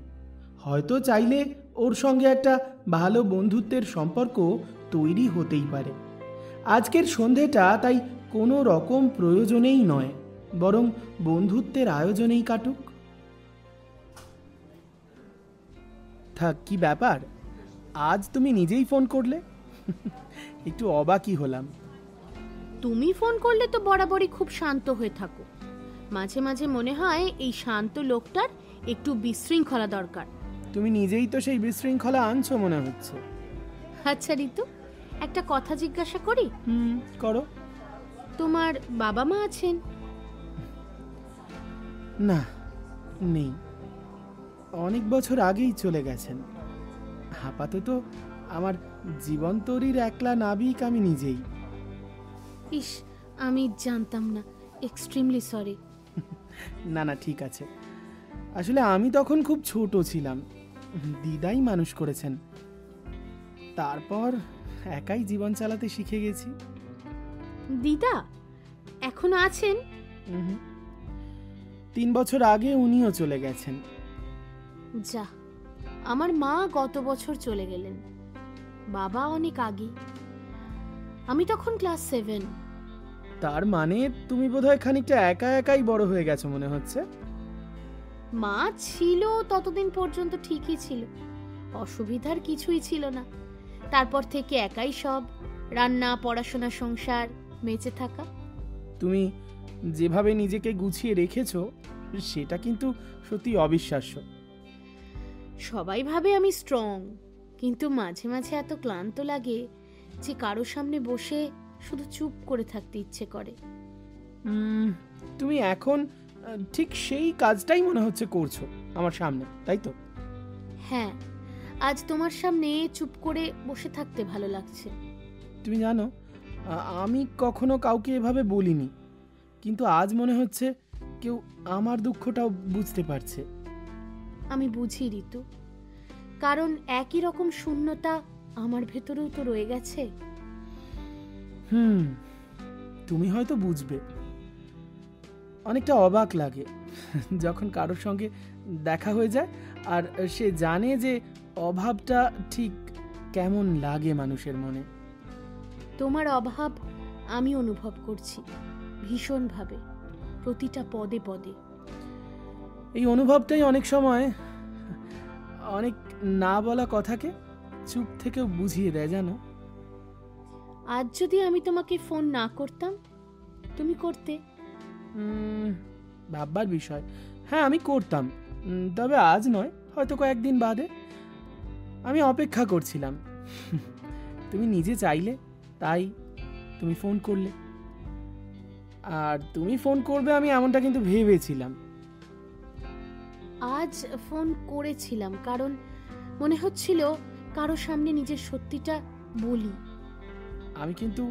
হয়তো চাইলে ওর সঙ্গে একটা ভালো বন্ধুত্বের সম্পর্ক তৈরি হতেই পারে। আজকের সন্ধেটা তাই কোনো রকম প্রয়োজনেই নয়, বরং বন্ধুত্বের আয়োজনেই কাটুক। থাক, কি ব্যাপার, আজ তুমি নিজেই ফোন করলে? একটু অবাকই হলাম। তুমি ফোন করলে তো বরাবরই খুব শান্ত হয়ে থাকো। মাঝে মাঝে মনে হয় এই শান্ত লোকটার একটু বিশৃঙ্খলা দরকার। তুমি নিজেই তো সেই বিশৃঙ্খলা আনছো মনে হচ্ছে। আচ্ছা ঋতু, একটা কথা জিজ্ঞাসা করি? করো। তোমার বাবা মা আছেন? না, নেই। অনেক বছর আগেই চলে গেছেন। আপাতত আমার জীবন্তরীর একলা নাবিক আমি নিজেই। ইস, আমি জানতাম না, এক্সট্রিমলি সরি। না না, ঠিক আছে। আসলে আমি তখন খুব ছোট ছিলাম, দিদাই মানুষ করেছেন। তারপর একাই জীবন চালাতে শিখে গেছি। দিদা এখনো আছেন? 3 বছর আগে উনিও চলে গেছেন। যা, আমার মা গত বছর চলে গেলেন, বাবা অনেক আগে। আমি তখন ক্লাস 7। তার মানে তুমি বোধহয় খানিকটা একা একাই বড় হয়ে গেছো মনে হচ্ছে। মা ছিল ততদিন পর্যন্ত ঠিকই ছিল, অসুবিধার কিছুই ছিল না। তারপর থেকে একাই সব, রান্না, পড়াশোনা, সংসার, বেঁচে থাকা। তুমি যেভাবে নিজেকে গুছিয়ে রেখেছো সেটা কিন্তু সত্যি অবিশ্বাস্য। সবাই ভাবে আমি স্ট্রং, কিন্তু মাঝে মাঝে এত ক্লান্ত লাগে যে কারো সামনে বসে শুধু চুপ করে থাকতে ইচ্ছে করে। তুমি এখন ঠিক সেই কাজটাই মনে হচ্ছে করছো আমার সামনে, তাই তো? হ্যাঁ, আজ তোমার সামনে চুপ করে বসে থাকতে ভালো লাগছে। তুমি জানো, আমি কখনো কাউকে এভাবে বলিনি, কিন্তু আজ মনে হচ্ছে কেউ আমার দুঃখটাও বুঝতে পারছে। আমি বুঝি ঋতু, কারণ একই রকম শূন্যতা আমার ভেতরেও তো রয়ে গেছে। তুমি হয়তো বুঝবে। অনেকটা অবাক লাগে যখন কারোর সঙ্গে দেখা হয়ে যায় আর সে জানে যে অভাবটা ঠিক কেমন লাগে মানুষের মনে। তোমার অভাব আমি অনুভব করছি ভীষণভাবে, প্রতিটা পদে পদে। এই অনুভবটাই অনেক সময় অনেক না বলা কথাকে চুপ থেকেও বুঝিয়ে দেয়, জানো। আজ যদি আমি তোমাকে ফোন না করতাম, তুমি করতে? ভাববার বিষয়। হ্যাঁ, আমি করতাম, তবে আজ নয়, হয়তো কয়েকদিন বাদে। আমি অপেক্ষা করছিলাম। তুমি নিজে চাইলে, তাই তুমি ফোন করলে। আর তুমি ফোন করবে আমি এমনটা কিন্তু ভেবেছিলাম, আজ ফোন করেছিলাম কারণ মনে হচ্ছিল কারো সামনে নিজের সত্যিটা বলি। আমি কিন্তু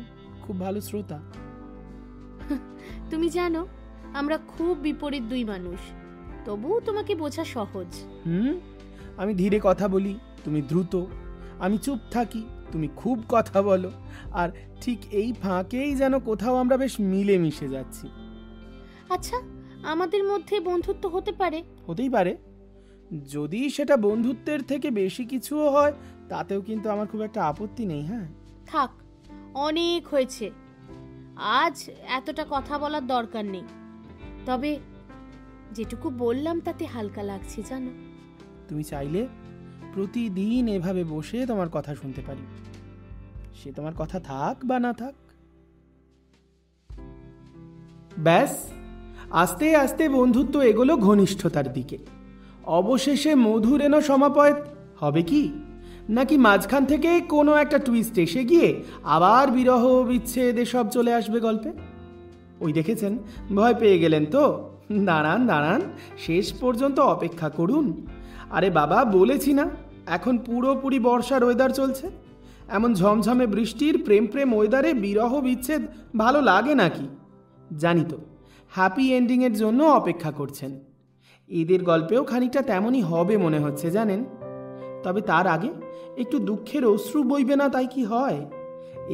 খুব ভালো শ্রোতা। তুমি জানো আমরা খুব বিপরীত দুই মানুষ, তবুও তোমাকে বোঝা সহজ। আমি ধীরে কথা বলি, তুমি দ্রুত। আমি চুপ থাকি, তুমি খুব কথা বলো। আর ঠিক এই ফাঁকেই যেন কোথাও আমরা বেশ মিলে মিশে যাচ্ছি। আচ্ছা, আমাদের মধ্যে বন্ধুত্ব হতে পারে? হতেই পারে, যদি সেটা বন্ধুত্বের থেকে বেশি কিছুও হয় তাতেও কিন্তু আমার খুব একটা আপত্তি নেই। হ্যাঁ থাক, অনেক হয়েছে, আজ এতটা কথা বলার দরকার নেই। তবে যেটুকু বললাম তাতে হালকা লাগছে জানো। তুমি চাইলে প্রতিদিন এভাবে বসে তোমার কথা শুনতে পারি, সে তোমার কথা থাক বা না থাক। ব্যাস, আস্তে আস্তে বন্ধুত্ব এগোলো ঘনিষ্ঠতার দিকে। অবশেষে মধুরেণ সমাপয়েত হবে কি, নাকি মাঝখান থেকে কোনো একটা টুইস্ট এসে গিয়ে আবার বিরহ বিচ্ছেদ এসব চলে আসবে গল্পে? ওই দেখেছেন, ভয় পেয়ে গেলেন তো? দাঁড়ান দাঁড়ান, শেষ পর্যন্ত অপেক্ষা করুন। আরে বাবা, বলেছি না এখন পুরোপুরি বর্ষার ওয়েদার চলছে। এমন ঝমঝমে বৃষ্টির প্রেম প্রেম ওয়েদারে বিরহ বিচ্ছেদ ভালো লাগে নাকি? জানি তো, হ্যাপি এন্ডিংয়ের জন্য অপেক্ষা করছেন। ঈদের গল্পেও খানিকটা তেমনই হবে মনে হচ্ছে জানেন। তবে তার আগে একটু দুঃখের অশ্রু বইবে না তাই কি হয়?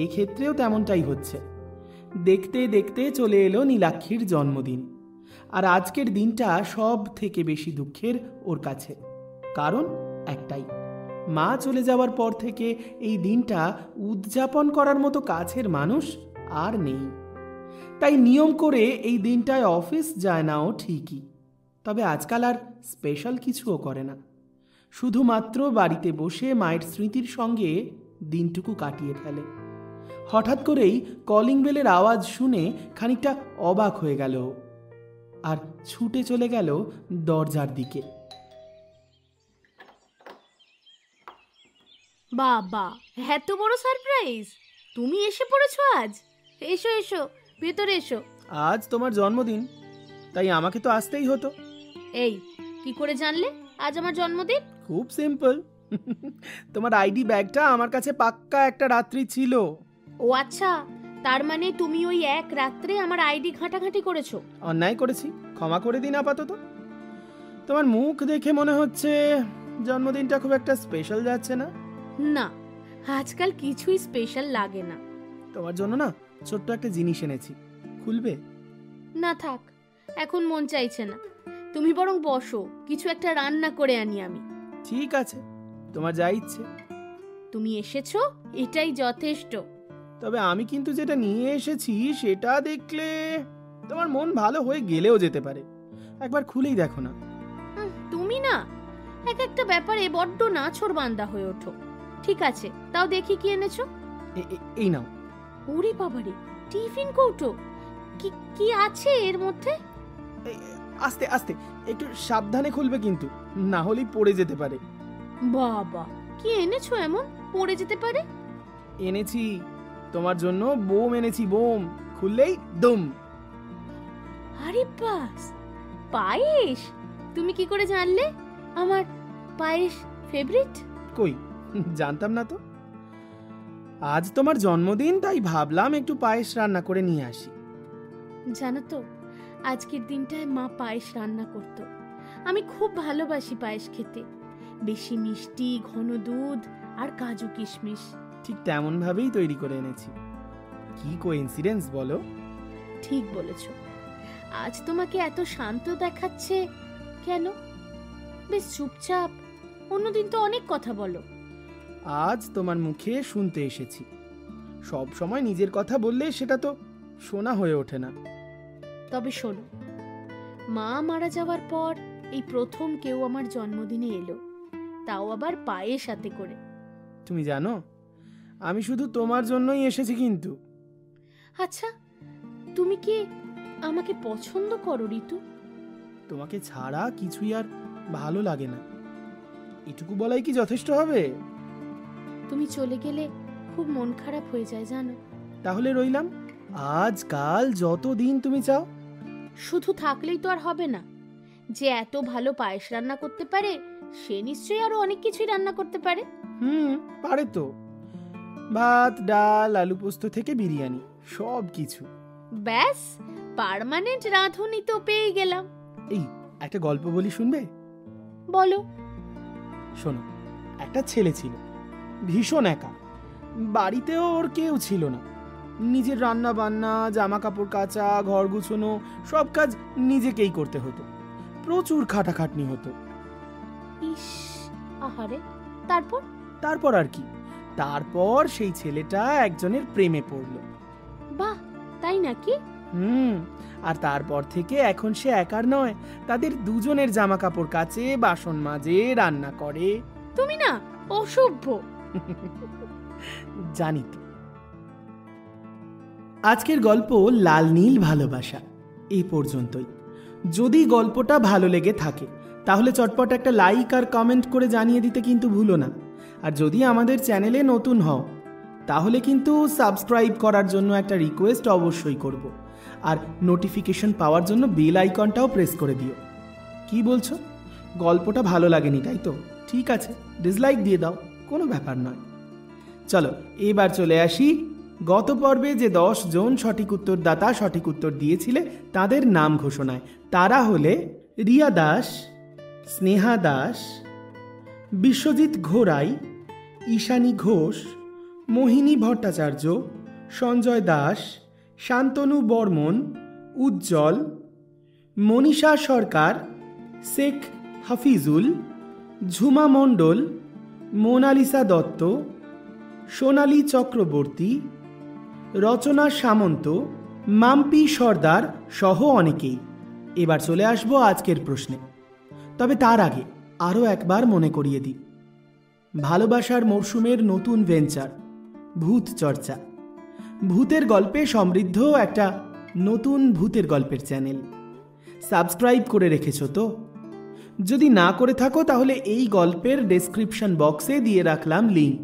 এক্ষেত্রেও তেমনটাই হচ্ছে। দেখতে দেখতে চলে এলো নীলাক্ষীর জন্মদিন। আর আজকের দিনটা সব থেকে বেশি দুঃখের ওর কাছে। কারণ একটাই, মা চলে যাওয়ার পর থেকে এই দিনটা উদযাপন করার মতো কাছের মানুষ আর নেই। তাই নিয়ম করে এই দিনটায় অফিস যায় না ও ঠিকই, তবে আজকাল আর স্পেশাল কিছুও করে না। শুধুমাত্র বাড়িতে বসে মায়ের স্মৃতির সঙ্গে দিনটুকু কাটিয়ে ফেলে। হঠাৎ করেই কলিং বেলের আওয়াজ শুনে খানিকটা অবাক হয়ে গেল আর ছুটে চলে গেল দরজার দিকে। বাবা, এত বড় সারপ্রাইজ! তুমি এসে পড়েছো আজ? এসো এসো, ভেতরে এসো। আজ তোমার জন্মদিন, তাই আমাকে তো আসতেই হতো। এই, কি করে জানলে আজ আমার জন্মদিন? খুব সিম্পল, তোমার আইডি ব্যাগটা আমার কাছে পাক্কা একটা রাত্রি ছিল। ও আচ্ছা, তার মানে তুমি ওই এক রাত্রে আমার আইডি ঘাঁটাঘাঁটি করেছো? অন্যায় করেছি, ক্ষমা করে দিন আপাতত। তোমার মুখ দেখে মনে হচ্ছে জন্মদিনটা খুব একটা স্পেশাল যাচ্ছে না। না, আজকাল কিছুই স্পেশাল লাগে না। তোমার জন্য না ছোট্ট একটা জিনিস এনেছি, খুলবে? না থাক, এখন মন চাইছে না। তুমি বরং বসো, কিছু একটা রান্না করে আনি আমি। ঠিক আছে, তোমার যা ইচ্ছে। তুমি এসেছো, এটাই যথেষ্ট। তবে আমি কিন্তু যেটা নিয়ে এসেছি সেটা দেখলে তোমার মন ভালো হয়ে গেলেও যেতে পারে। একবার খুলেই দেখো না। তুমি না এক একটা ব্যাপারে বড্ড নাছোড়বান্দা হয়ে ওঠো। ঠিক আছে, তাও দেখি কি এনেছো। এই নাও। ওরে বাবারে, টিফিন কৌটো! কি কি আছে এর মধ্যে? আস্তে আস্তে, একটু সাবধানে খুলবে কিন্তু, না হলেই পড়ে যেতে পারে। বাবা, কি এনেছো এমন পড়ে যেতে পারে? এনেছি তোমার জন্য বোম এনেছি, বোম। খুললেই দুম। আরে বাস, পায়েস! তুমি কি করে জানলে আমার পায়েস ফেভারিট? কই, জানতাম না তো। আজ তোমার জন্মদিন, তাই ভাবলাম একটু পায়েস রান্না করে নিয়ে আসি। জানো তো, আজকের দিনটায় মা পায়েস রান্না করত। আমি খুব ভালোবাসি পায়েস খেতে, বেশি মিষ্টি, ঘন দুধ আর কাজু কিশমিশ। ঠিক তেমন ভাবেই তৈরি করে এনেছি। কি কোইন্সিডেন্স বলো? ঠিক বলেছ। আজ তোমাকে এত শান্ত দেখাচ্ছে কেন? বেশ চুপচাপ, অন্যদিন তো অনেক কথা বলো। আজ তোমার মুখে শুনতে এসেছি। সব সময় নিজের কথা বললে সেটা তো শোনা হয়ে ওঠে না। তবে শোনো, মা মারা যাওয়ার পর এই প্রথম কেউ আমার জন্মদিনে এলো, তাও আবার পায়েস সাথে করে। তুমি জানো, আমি শুধু তোমার জন্যই এসেছি কিন্তু। আচ্ছা, তুমি কি আমাকে পছন্দ করো ঋতু? তোমাকে ছাড়া কিছুই আর ভালো লাগে না, এটুকু বলাই কি যথেষ্ট হবে? তুমি চলে গেলে খুব মন খারাপ হয়ে যায় জানো। তাহলে রইলাম, আজ কাল যতদিন তুমি চাও। শুধু থাকলেই তো আর হবে না, যে এত ভালো পায়েস রান্না করতে পারে সে নিশ্চয়ই আরো অনেক কিছুই রান্না করতে পারে। পারে তো। ভাত, ডাল, আলু পোস্ত থেকে বিরিয়ানি, সব কিছু। ব্যাস, পার্মানেন্ট রাঁধুনি তো পেয়ে গেলাম। এই একটা গল্প বলি, শুনবে? বলো। শোনো, একটা ছেলে ছিল, ভীষণ একা। বাড়িতেও ওর কেউ ছিল না। নিজের রান্না বান্না, জামা কাপড় কাচা, ঘর গুছোনো সব কাজ নিজেকেই করতে হতো। প্রচুর খাটাখাটনি হতো। ইস, আহারে। তারপর আর কি, তারপর সেই ছেলেটা একজনের প্রেমে পড়লো। বাহ, তাই নাকি? আর তারপর থেকে এখন সে একার নয়, তাদের দুজনের জামা কাপড় কাচে, বাসন মাজে, রান্না করে। তুমি না অসভ্য। জানি তো। আজকের গল্প লাল নীল ভালোবাসা এই পর্যন্তই। যদি গল্পটা ভালো লেগে থাকে তাহলে চটপট একটা লাইক আর কমেন্ট করে জানিয়ে দিতে কিন্তু ভুলো না। আর যদি আমাদের চ্যানেলে নতুন হও তাহলে কিন্তু সাবস্ক্রাইব করার জন্য একটা রিকোয়েস্ট অবশ্যই করব। আর নোটিফিকেশন পাওয়ার জন্য বেল আইকনটাও প্রেস করে দিও। কি বলছো, গল্পটা ভালো লাগেনি তাই তো? ঠিক আছে, ডিসলাইক দিয়ে দাও, কোনো ব্যাপার নয়। চলো এবার চলে আসি গত পর্বে যে 10 জন সঠিক উত্তরদাতা সঠিক উত্তর দিয়েছিলে তাদের নাম ঘোষণায়। তারা হলে রিয়া দাস, স্নেহা দাস, বিশ্বজিৎ ঘোড়াই, ঈশানী ঘোষ, মোহিনী ভট্টাচার্য, সঞ্জয় দাস, শান্তনু বর্মন, উজ্জ্বল, মনীষা সরকার, শেখ হাফিজুল, ঝুমা মণ্ডল, মোনালিসা দত্ত, সোনালী চক্রবর্তী, রচনা সামন্ত, মাম্পি সর্দার সহ অনেকেই। এবার চলে আসবো আজকের প্রশ্নে। তবে তার আগে আরও একবার মনে করিয়ে দিই, ভালোবাসার মরশুমের নতুন ভেঞ্চার ভূত চর্চা, ভূতের গল্পে সমৃদ্ধ একটা নতুন ভূতের গল্পের চ্যানেল। সাবস্ক্রাইব করে রেখেছো তো? যদি না করে থাকো তাহলে এই গল্পের ডেসক্রিপশন বক্সে দিয়ে রাখলাম লিংক।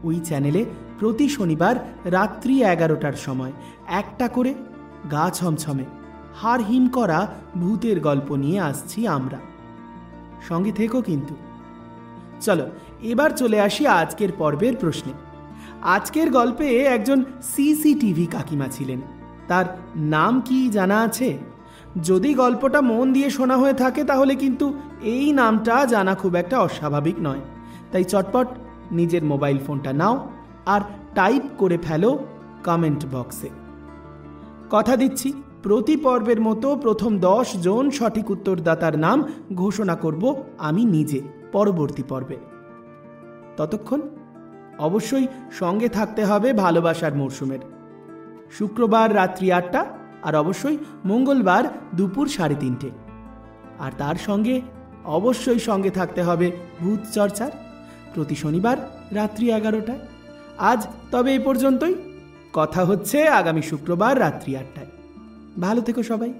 ওই চ্যানেলে প্রতি শনিবার রাত্রি 11টার সময় একটা করে গা ছমছমে হাড় হিম করা ভূতের গল্প নিয়ে আসছি আমরা। সঙ্গে থেকো কিন্তু। চলো এবার চলে আসি আজকের পর্বের প্রশ্নে। আজকের গল্পে একজন সিসিটিভি কাকিমা ছিলেন। তার নাম কি জানা আছে? যদি গল্পটা মন দিয়ে শোনা হয়ে থাকে তাহলে কিন্তু এই নামটা জানা খুব একটা অস্বাভাবিক নয়। তাই চটপট নিজের মোবাইল ফোনটা নাও আর টাইপ করে ফেলো কমেন্ট বক্সে। কথা দিচ্ছি প্রতি পর্বের মতো প্রথম 10 জন সঠিক উত্তরদাতার নাম ঘোষণা করব আমি নিজে পরবর্তী পর্বে। ততক্ষণ অবশ্যই সঙ্গে থাকতে হবে ভালোবাসার মরশুমের। শুক্রবার রাত্রি 8টা আর অবশ্যই মঙ্গলবার দুপুর 3:30। আর তার সঙ্গে অবশ্যই সঙ্গে থাকতে হবে ভূত চর্চার প্রতি শনিবার রাত্রি 11টায়। আজ তবে এই পর্যন্তই। কথা হচ্ছে আগামী শুক্রবার রাত্রি 8টায়। ভালো থেকো সবাই।